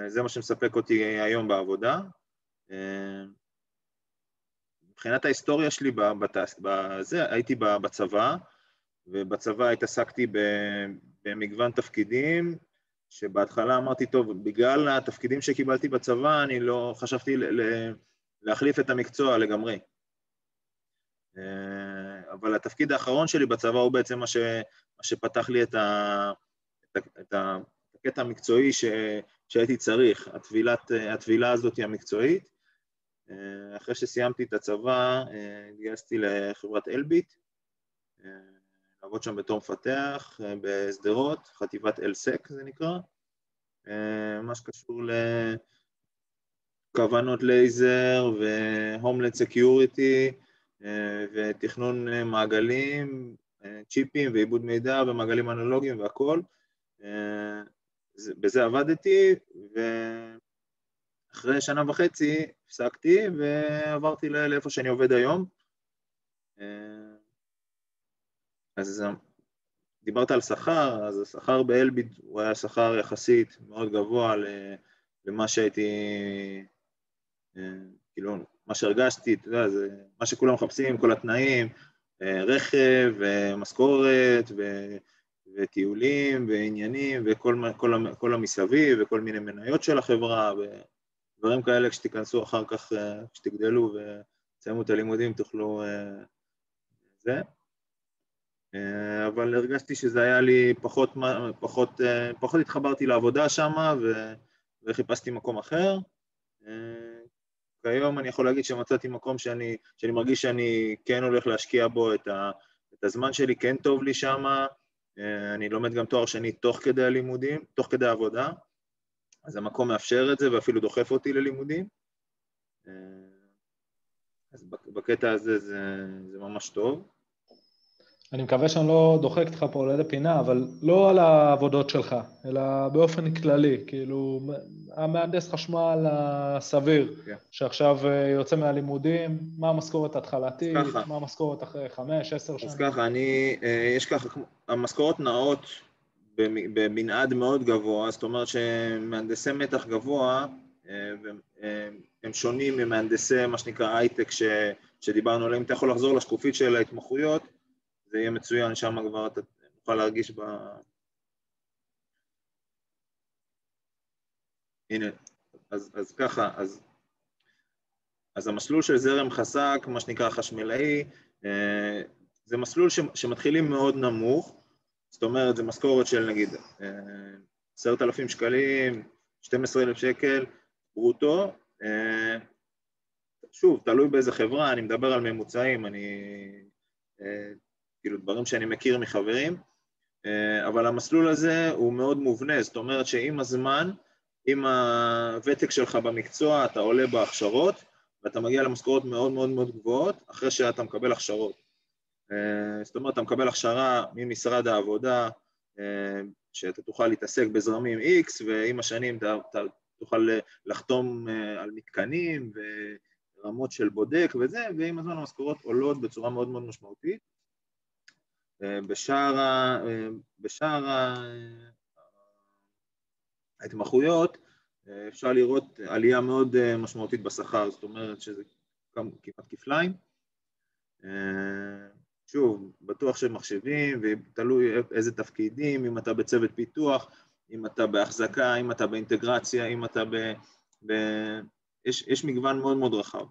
זה מה שמספק אותי היום בעבודה. מבחינת ההיסטוריה שלי הייתי בצבא, ובצבא התעסקתי במגוון תפקידים, שבהתחלה אמרתי, טוב, בגלל התפקידים שקיבלתי בצבא, אני לא חשבתי להחליף את המקצוע לגמרי. אבל התפקיד האחרון שלי בצבא הוא בעצם מה שפתח לי את הקטע המקצועי שהייתי צריך, התבילה הזאת היא המקצועית. אחרי שסיימתי את הצבא, התגייסתי לחברת אלביט, לעבוד שם בתור מפתח, בסדרות, חטיבת אלסק זה נקרא, מה שקשור כוונות לייזר והומלנד סקיוריטי ותכנון מעגלים, צ'יפים ועיבוד מידע ומעגלים אנלוגיים והכל. בזה עבדתי, ואחרי שנה וחצי הפסקתי ועברתי לאיפה שאני עובד היום. אז דיברת על שכר, אז השכר באלביט הוא היה שכר יחסית מאוד גבוה למה שהייתי, כאילו, מה שהרגשתי, אתה יודע, זה מה שכולם מחפשים, כל התנאים, רכב, משכורת, וטיולים, ועניינים, וכל המסביב, וכל מיני מניות של החברה, ודברים כאלה כשתיכנסו אחר כך, כשתגדלו ותסיימו את הלימודים, תוכלו זה. אבל הרגשתי שזה היה לי פחות התחברתי לעבודה שם, וחיפשתי מקום אחר. כיום אני יכול להגיד שמצאתי מקום שאני מרגיש שאני כן הולך להשקיע בו את הזמן שלי, כן טוב לי שם. אני לומד גם תואר שני תוך כדי הלימודים, תוך כדי העבודה, אז המקום מאפשר את זה ואפילו דוחף אותי ללימודים. אז בקטע הזה זה ממש טוב. אני מקווה שאני לא דוחק אותך פה ליד הפינה, אבל לא על העבודות שלך, אלא באופן כללי, כאילו, המהנדס חשמל הסביר, שעכשיו יוצא מהלימודים, מה המשכורת התחלתית, מה המשכורת אחרי 5-10 שנים? אז ככה, יש ככה, המשכורות נעות במנעד מאוד גבוה, זאת אומרת שמהנדסי מתח גבוה, הם שונים ממהנדסי, מה שנקרא הייטק, שדיברנו עליהם. אתה יכול לחזור לשקופית של ההתמחויות, זה יהיה מצוין, שם כבר אתה נוכל להרגיש הנה, אז ככה, אז המסלול של זרם חסק, מה שנקרא חשמלאי, זה מסלול שמתחילים מאוד נמוך, זאת אומרת, זה משכורת של נגיד 10,000 שקלים, 12,000 שקל, ברוטו, שוב, תלוי באיזה חברה, אני מדבר על ממוצעים, כאילו דברים שאני מכיר מחברים, אבל המסלול הזה הוא מאוד מובנה, זאת אומרת שעם הזמן, עם הוותק שלך במקצוע, אתה עולה בהכשרות, ואתה מגיע למשכורות מאוד מאוד מאוד גבוהות, אחרי שאתה מקבל הכשרות. זאת אומרת, אתה מקבל הכשרה ממשרד העבודה, שאתה תוכל להתעסק בזרמים X, ועם השנים אתה תוכל לחתום על מתקנים, ורמות של בודק וזה, ועם הזמן המשכורות עולות בצורה מאוד מאוד משמעותית. בשאר ההתמחויות אפשר לראות עלייה מאוד משמעותית בשכר, זאת אומרת שזה כמעט כפליים. שוב, בטוח שמחשבים, ותלוי איזה תפקידים, אם אתה בצוות פיתוח, אם אתה בהחזקה, אם אתה באינטגרציה, אם אתה יש מגוון מאוד מאוד רחב.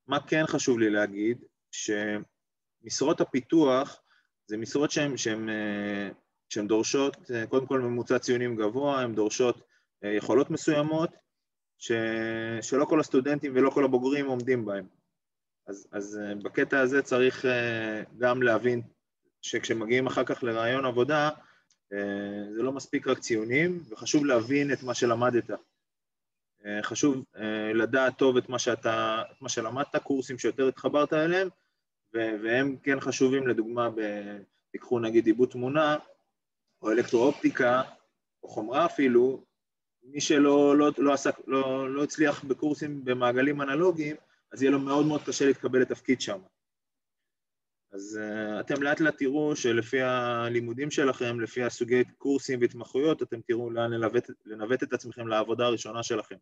מה כן חשוב לי להגיד, שמשרות הפיתוח, זה משרות שהן דורשות, קודם כל ממוצע ציונים גבוה, הן דורשות יכולות מסוימות, שלא כל הסטודנטים ולא כל הבוגרים עומדים בהם. אז בקטע הזה צריך גם להבין שכשמגיעים אחר כך לרעיון עבודה, זה לא מספיק רק ציונים, וחשוב להבין את מה שלמדת. חשוב לדעת טוב את מה שלמדת, קורסים שיותר התחברת אליהם, והם כן חשובים, לדוגמה, תיקחו נגיד עיבוד תמונה, או אלקטרואופטיקה, או חומרה אפילו, מי לא הצליח בקורסים במעגלים אנלוגיים, אז יהיה לו מאוד מאוד קשה להתקבל לתפקיד שם. אז אתם לאט לאט תראו שלפי הלימודים שלכם, לפי הסוגי קורסים והתמחויות, אתם תראו לאן לנווט את עצמכם לעבודה הראשונה שלכם.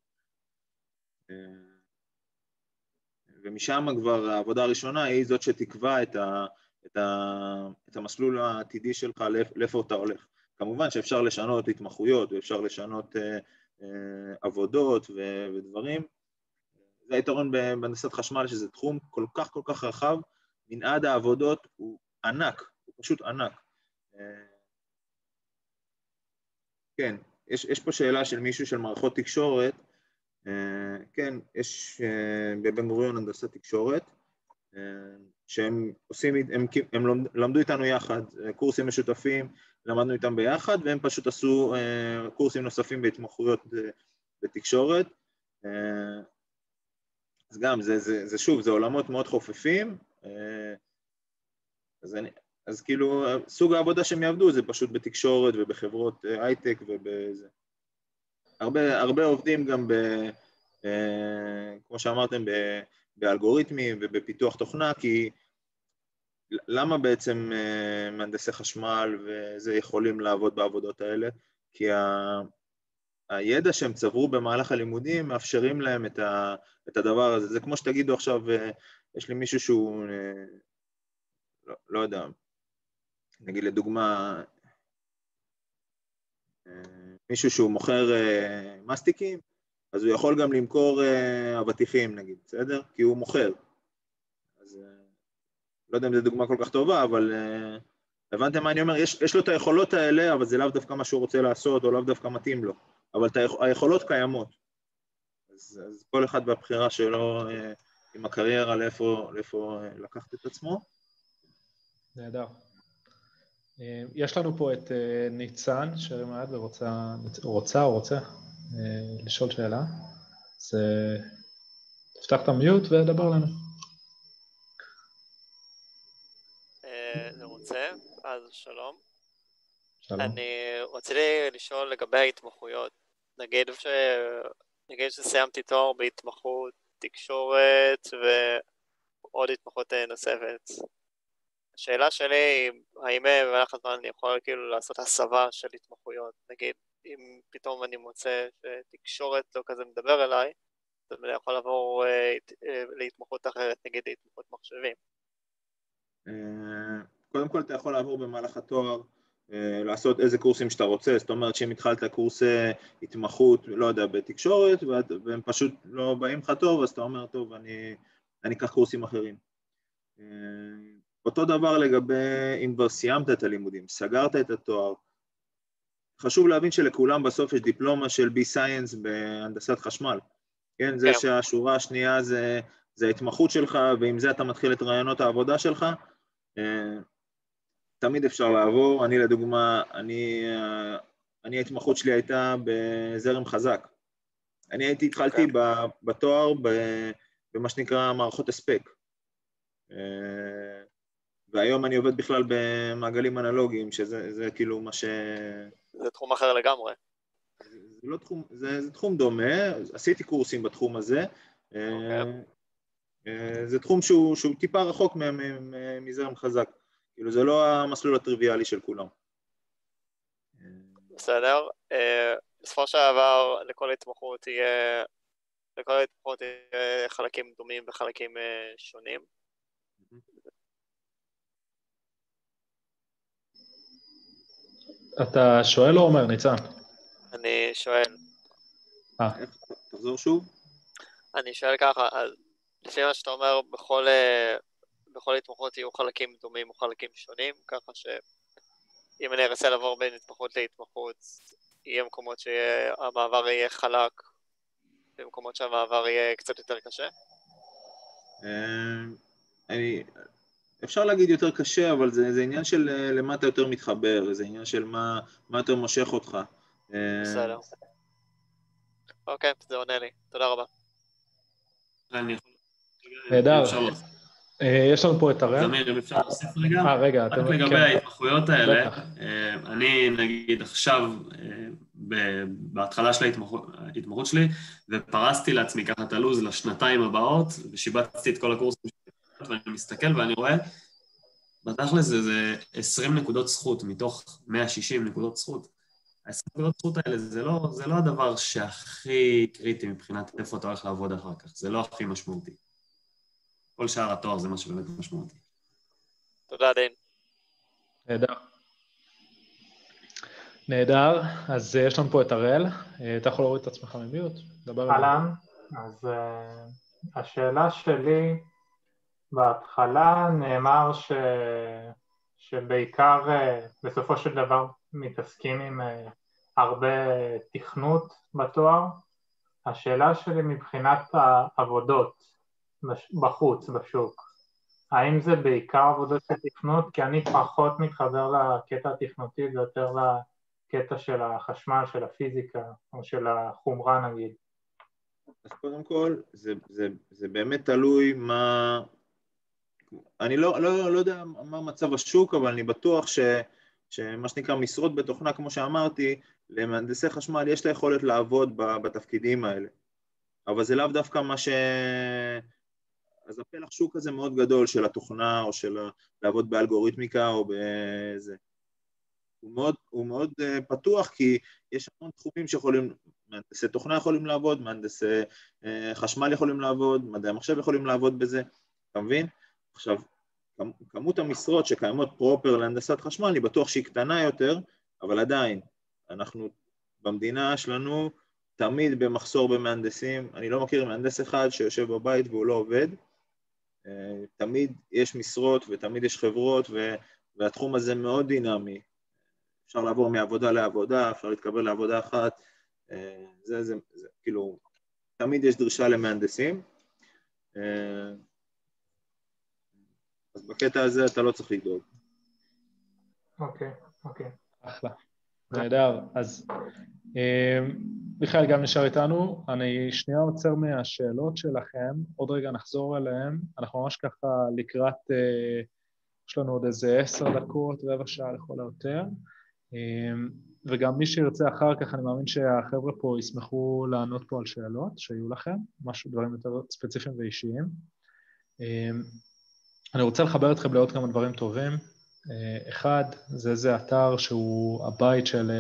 ומשם כבר העבודה הראשונה היא זאת שתקבע את המסלול העתידי שלך, לאיפה אתה הולך. כמובן שאפשר לשנות התמחויות, ואפשר לשנות עבודות ודברים. זה היתרון בהנדסת חשמל, שזה תחום כל כך רחב, מנעד העבודות הוא ענק, הוא פשוט ענק. כן, יש פה שאלה של מישהו של מערכות תקשורת, כן, יש בבן גוריון הנדסת תקשורת, שהם עושים, הם למדו איתנו יחד, קורסים משותפים, למדנו איתם ביחד, והם פשוט עשו קורסים נוספים בהתמחויות בתקשורת. אז גם, זה שוב, זה עולמות מאוד חופפים, אז כאילו, סוג העבודה שהם יעבדו זה פשוט בתקשורת ובחברות הייטק ובזה. הרבה עובדים גם כמו שאמרתם, באלגוריתמים ובפיתוח תוכנה, כי למה בעצם מהנדסי חשמל וזה יכולים לעבוד בעבודות האלה? כי הידע שהם צברו במהלך הלימודים מאפשרים להם את הדבר הזה. זה כמו שתגידו עכשיו, יש לי מישהו שהוא, לא יודע, נגיד לדוגמה, מישהו שהוא מוכר מסטיקים, אז הוא יכול גם למכור אבטיחים נגיד, בסדר? כי הוא מוכר. אז לא יודע אם זו דוגמה כל כך טובה, אבל הבנתם מה אני אומר? יש לו את היכולות האלה, אבל זה לאו דווקא מה שהוא רוצה לעשות, או לאו דווקא מתאים לו. אבל היכולות קיימות. אז כל אחד בבחירה שלו עם הקריירה לאיפה לקחת את עצמו. נהדר. יש לנו פה את ניצן, שרמעד ורוצה לשאול שאלה. אז תפתח את המיוט ודבר לנו. זה רוצה, אז שלום. שלום. אני רציתי לשאול לגבי ההתמחויות. נגיד שסיימתי תואר בהתמחות תקשורת ועוד התמחות נוספת. השאלה שלי היא, האם במהלך הזמן אני יכול כאילו לעשות הסבה של התמחויות? נגיד, אם פתאום אני מוצא שתקשורת לא כזה מדבר אליי, אז אני יכול לעבור להתמחות אחרת, נגיד להתמחות מחשבים. קודם כל אתה יכול לעבור במהלך התואר, לעשות איזה קורסים שאתה רוצה, זאת אומרת שאם התחלת קורסי התמחות, לא יודע, בתקשורת, והם פשוט לא באים לך טוב, אז אתה אומר, טוב, אני אקח קורסים אחרים. אותו דבר לגבי אם כבר סיימת את הלימודים, סגרת את התואר, חשוב להבין שלכולם בסוף יש דיפלומה של B-Science בהנדסת חשמל, כן? זה שהשורה השנייה זה ההתמחות שלך, ועם זה אתה מתחיל את רעיונות העבודה שלך, תמיד אפשר לעבור. אני לדוגמה, ההתמחות שלי הייתה בזרם חזק. התחלתי בתואר במה שנקרא מערכות הספק. והיום אני עובד בכלל במעגלים אנלוגיים, שזה כאילו מה זה תחום אחר לגמרי. זה לא תחום, זה תחום דומה, עשיתי קורסים בתחום הזה. זה תחום שהוא טיפה רחוק מזרם חזק. כאילו זה לא המסלול הטריוויאלי של כולם. בסדר. בסופו של דבר לכל התמחות יהיה חלקים דומים וחלקים שונים. אתה שואל או אומר, ניצן? אני שואל. תחזור שוב. אני שואל ככה, לפי מה שאתה אומר, בכל התמחות יהיו חלקים דומים או חלקים שונים, ככה שאם אני ארצה לעבור בין התמחות להתמחות, יהיה מקומות שהמעבר יהיה חלק, במקומות שהמעבר יהיה קצת יותר קשה? אפשר להגיד יותר קשה, אבל זה עניין של למה אתה יותר מתחבר, זה עניין של מה יותר מושך אותך. בסדר. אוקיי, זה עונה לי. תודה רבה. נהדר. יש לנו פה את הראל. זמיר, אם אפשר להוסיף רגע? רגע. רק לגבי ההתמחויות האלה, אני נגיד עכשיו, בהתחלה של ההתמחות שלי, ופרסתי לעצמי ככה את הלוז לשנתיים הבאות, ושיבצתי את כל הקורסים ואני מסתכל ואני רואה, בתכל'ס זה 20 נקודות זכות מתוך 160 נקודות זכות. ה-20 נקודות זכות האלה זה לא הדבר שהכי קריטי מבחינת איפה אתה הולך לעבוד אחר כך, זה לא הכי משמעותי. כל שאר התואר זה מה שבאמת משמעותי. תודה, דין. נהדר, אז יש לנו פה את הראל, אתה יכול להוריד את עצמך ממיוט? אהלן, אז השאלה שלי, בהתחלה נאמר שבעיקר בסופו של דבר מתעסקים עם הרבה תכנות בתואר. השאלה שלי מבחינת העבודות בחוץ, בשוק, האם זה בעיקר עבודות של תכנות? כי אני פחות מתחבר לקטע התכנותי ויותר לקטע של החשמל, של הפיזיקה או של החומרה נגיד. אז קודם כל, זה באמת תלוי מה... אני לא יודע מה מצב השוק, אבל אני בטוח שמה שנקרא משרות בתוכנה, כמו שאמרתי, למהנדסי חשמל יש לה יכולת לעבוד בתפקידים האלה. אבל זה לאו דווקא מה ש... אז הפלח שוק הזה מאוד גדול של התוכנה, או של לעבוד באלגוריתמיקה, או בזה. הוא מאוד פתוח, כי יש המון תחומים שיכולים, מהנדסי תוכנה יכולים לעבוד, מהנדסי חשמל יכולים לעבוד, מדעי המחשב יכולים לעבוד בזה, אתה מבין? עכשיו, כמות המשרות שקיימות פרופר להנדסת חשמל, אני בטוח שהיא קטנה יותר, אבל עדיין, אנחנו במדינה שלנו תמיד במחסור במהנדסים, אני לא מכיר מהנדס אחד שיושב בבית והוא לא עובד, תמיד יש משרות ותמיד יש חברות, והתחום הזה מאוד דינמי, אפשר לעבור מעבודה לעבודה, אפשר להתקבל לעבודה אחת, זה כאילו, תמיד יש דרישה למהנדסים, אז בקטע הזה אתה לא צריך לדאוג. אוקיי. אחלה. נהדר. אז מיכאל גם נשאר איתנו, אני שנייה עוצר מהשאלות שלכם, עוד רגע נחזור אליהם, אנחנו ממש ככה לקראת, יש לנו עוד איזה 10 דקות, רבע שעה לכל היותר, וגם מי שירצה אחר כך, אני מאמין שהחבר'ה פה ישמחו לענות פה על שאלות שיהיו לכם, משהו, דברים יותר ספציפיים ואישיים. אני רוצה לחבר אתכם לעוד כמה דברים טובים. אחד, זה אתר שהוא הבית של,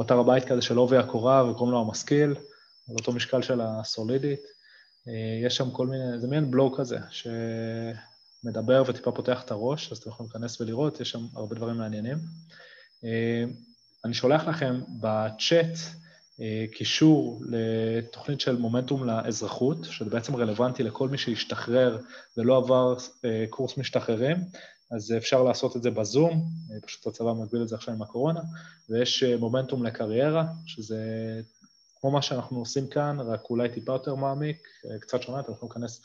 אתר הבית כזה של עובי הקורה, וקוראים לו המשכיל, על אותו משקל של הסולידית. יש שם כל מיני, זה מעין בלוג כזה, שמדבר וטיפה פותח את הראש, אז אתם יכולים להיכנס ולראות, יש שם הרבה דברים מעניינים. אני שולח לכם בצ'אט קישור לתוכנית של מומנטום לאזרחות, שזה בעצם רלוונטי לכל מי שישתחרר ולא עבר קורס משתחררים, אז אפשר לעשות את זה בזום, פשוט הצבא מגביל את זה עכשיו עם הקורונה, ויש מומנטום לקריירה, שזה כמו מה שאנחנו עושים כאן, רק אולי טיפה יותר מעמיק, קצת שונה, אתם יכולים להיכנס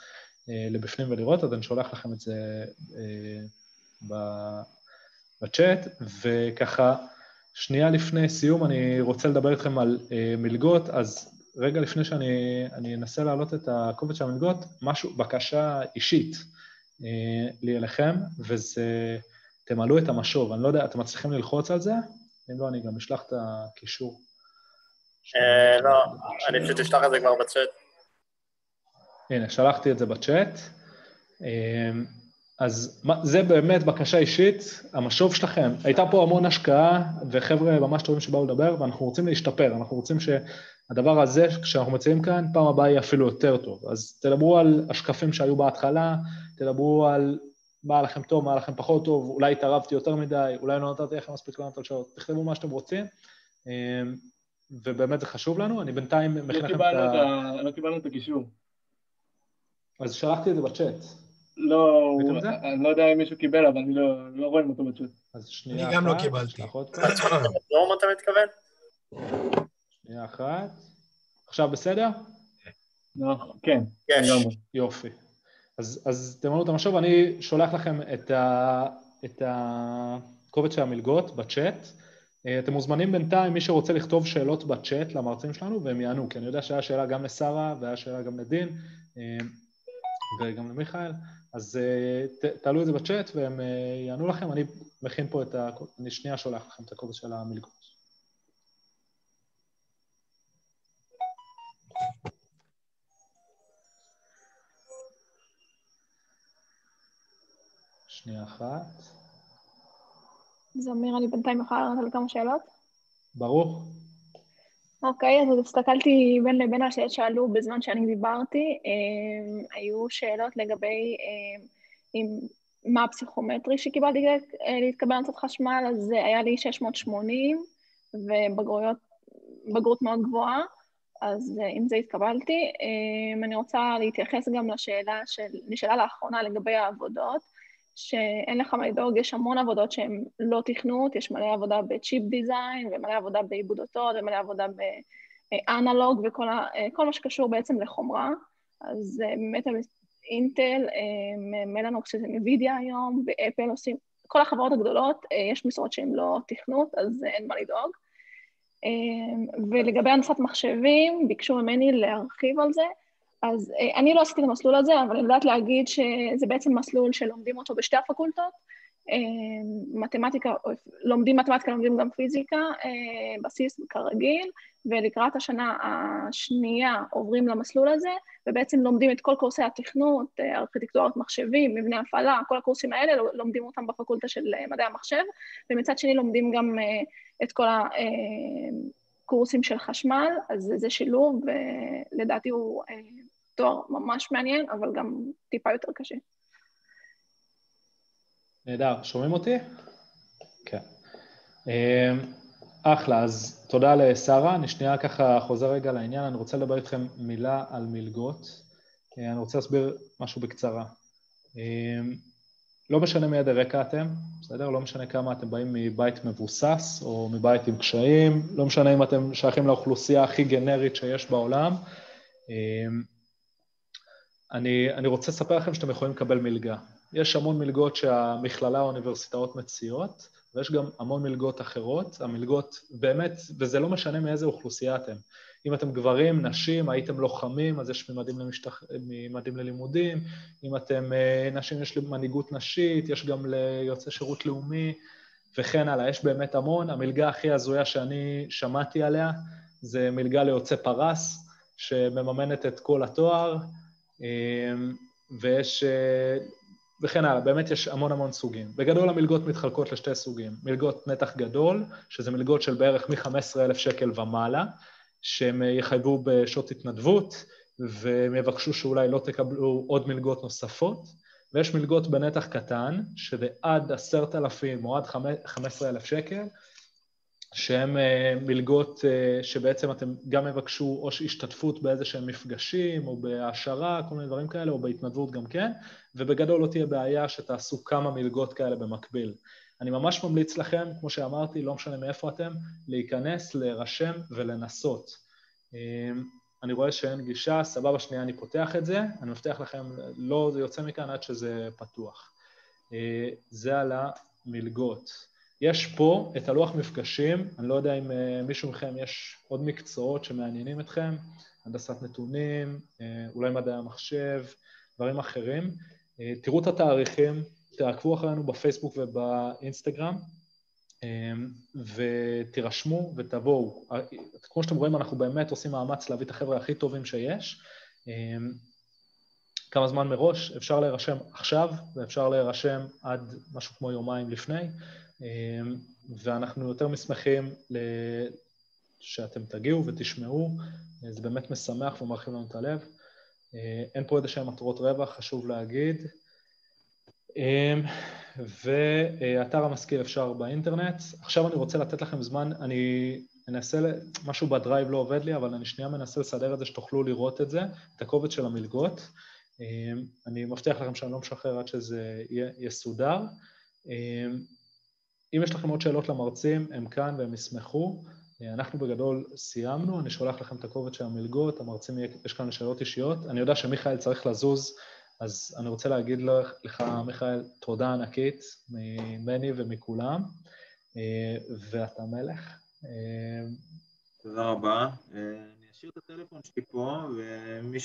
לבפנים ולראות, אז אני שולח לכם את זה בצ'אט, וככה, שנייה לפני סיום, אני רוצה לדבר איתכם על מלגות, אז רגע לפני שאני אנסה להעלות את הקובץ של המלגות, משהו, בקשה אישית לי אליכם, וזה, תמלאו את המשוב, אני לא יודע, אתם מצליחים ללחוץ על זה? אם לא, אני גם אשלח את הקישור. לא, אני פשוט אשלח את זה כבר בצ'אט. הנה, שלחתי את זה בצ'אט. אז זה באמת בקשה אישית, המשוב שלכם, הייתה פה המון השקעה, וחבר'ה ממש טובים שבאו לדבר, ואנחנו רוצים להשתפר, אנחנו רוצים שהדבר הזה, כשאנחנו מציעים כאן, פעם הבאה יהיה אפילו יותר טוב. אז תדברו על השקפים שהיו בהתחלה, תדברו על מה לכם טוב, מה לכם פחות טוב, אולי התערבתי יותר מדי, אולי לא נתתי לכם מספיק לענות על שעות, תכתבו מה שאתם רוצים, ובאמת זה חשוב לנו, אני בינתיים מכין לכם את לא קיבלנו את הקישור. אז שלחתי את זה בצ'אט. לא, אני לא יודע אם מישהו קיבל, אבל אני לא רואה אותו בצ'אט. אז שנייה אחת. אני גם לא קיבלתי. לא אתה מתכוון? שנייה אחת. עכשיו בסדר? כן. יופי. אז תמלאו את המשוב, אני שולח לכם את הקובץ של המלגות בצ'אט. אתם מוזמנים בינתיים, מי שרוצה לכתוב שאלות בצ'אט למרצים שלנו, והם יענו, כי אני יודע שהיה שאלה גם לשרה, והיה שאלה גם לדין, וגם למיכאל, אז תעלו את זה בצ'אט, והם יענו לכם, אני מכין פה אני שנייה שולח לכם את הקובץ של המלגות. שנייה אחת. זמיר, אני בינתיים יכולה לענות על כמה שאלות? ברור. אוקיי, אז הסתכלתי בין לבין השאלות שעלו בזמן שאני דיברתי, היו שאלות לגבי מה הפסיכומטרי שקיבלתי להתקבל להנדסת חשמל, אז היה לי 680 ובגרות מאוד גבוהה, אז עם זה התקבלתי. אני רוצה להתייחס גם לשאלה שנשאלה לאחרונה לגבי העבודות, שאין לך מה לדאוג, יש המון עבודות שהן לא תכנות, יש מלא עבודה בצ'יפ דיזיין, ומלא עבודה בעיבוד אותות, ומלא עבודה באנלוג, וכל מה שקשור בעצם לחומרה. אז באמת אינטל, מלאנוקס שזה NVIDIA היום, ואפל עושים, כל החברות הגדולות, יש משרות שהן לא תכנות, אז אין מה לדאוג. ולגבי הנדסת מחשבים, ביקשו ממני להרחיב על זה, אז אני לא עשיתי את המסלול הזה, אבל אני יודעת להגיד שזה בעצם מסלול שלומדים אותו בשתי הפקולטות, מתמטיקה, לומדים מתמטיקה, לומדים גם פיזיקה, בסיס כרגיל, ולקראת השנה השנייה עוברים למסלול הזה, ובעצם לומדים את כל קורסי התכנות, ארכיטקטורת מחשבים, מבנה הפעלה, כל הקורסים האלה לומדים אותם בפקולטה של מדעי המחשב, ומצד שני לומדים גם את כל הקורסים של חשמל, אז זה שילוב, ולדעתי הוא תואר ממש מעניין, אבל גם טיפה יותר קשה. נהדר, שומעים אותי? כן. אחלה, אז תודה לשרה, אני שנייה ככה חוזר רגע לעניין, אני רוצה לדבר איתכם מילה על מלגות, אני רוצה להסביר משהו בקצרה. לא משנה מאיזה רקע אתם, בסדר? לא משנה כמה אתם באים מבית מבוסס או מבית עם קשיים, לא משנה אם אתם שייכים לאוכלוסייה הכי גנרית שיש בעולם, אני רוצה לספר לכם שאתם יכולים לקבל מלגה. יש המון מלגות שהמכללה האוניברסיטאות מציעות, ויש גם המון מלגות אחרות. המלגות באמת, וזה לא משנה מאיזה אוכלוסייה אתם. אם אתם גברים, נשים, הייתם לוחמים, אז יש ממדים ללימודים. אם אתם נשים, יש מנהיגות נשית, יש גם ליוצאי שירות לאומי, וכן הלאה. יש באמת המון. המלגה הכי הזויה שאני שמעתי עליה, זה מלגה ליוצא פרס, שמממנת את כל התואר, וכן הלאה, באמת יש המון סוגים. בגדול המלגות מתחלקות לשתי סוגים. מלגות נתח גדול, שזה מלגות של בערך מ-15,000 שקל ומעלה, שהם יחייבו בשעות התנדבות, והם יבקשו שאולי לא תקבלו עוד מלגות נוספות, ויש מלגות בנתח קטן, שזה עד 10,000 או עד 15,000 שקל, שהן מלגות שבעצם אתם גם מבקשו או השתתפות באיזה שהם מפגשים, או בהעשרה, כל מיני דברים כאלה, או בהתנדבות גם כן, ובגדול לא תהיה בעיה שתעשו כמה מלגות כאלה במקביל. אני ממש ממליץ לכם, כמו שאמרתי, לא משנה מאיפה אתם, להיכנס, להירשם ולנסות. אני רואה שאין גישה, סבבה שנייה אני פותח את זה, אני מבטיח לכם, לא זה יוצא מכאן עד שזה פתוח. זה על המלגות. יש פה את הלוח מפגשים, אני לא יודע אם מישהו מכם יש עוד מקצועות שמעניינים אתכם, הנדסת נתונים, אולי מדעי המחשב, דברים אחרים. תראו את התאריכים, תעקבו אחרינו בפייסבוק ובאינסטגרם, ותירשמו ותבואו. כמו שאתם רואים, אנחנו באמת עושים מאמץ להביא את החבר'ה הכי טובים שיש. כמה זמן מראש, אפשר להירשם עכשיו, ואפשר להירשם עד משהו כמו יומיים לפני, ואנחנו יותר משמחים שאתם תגיעו ותשמעו, זה באמת משמח ומרחיב לנו את הלב. אין פה איזה שהן מטרות רווח, חשוב להגיד. ואתר המשכיל אפשר באינטרנט. עכשיו אני רוצה לתת לכם זמן, אני אנסה, משהו בדרייב לא עובד לי, אבל אני שנייה מנסה לסדר את זה שתוכלו לראות את זה, את הקובץ של המלגות. אני מבטיח לכם שאני לא משחרר עד שזה יסודר. אם יש לכם עוד שאלות למרצים, הם כאן והם ישמחו. אנחנו בגדול סיימנו, אני שולח לכם את הקובץ של המלגות, המרצים יש כאן שאלות אישיות. אני יודע שמיכאל צריך לזוז, אז אני רוצה להגיד לך, מיכאל, תודה ענקית ממני ומכולם, ואתה מלך. תודה רבה. אני אשאיר את הטלפון שלי פה, ומי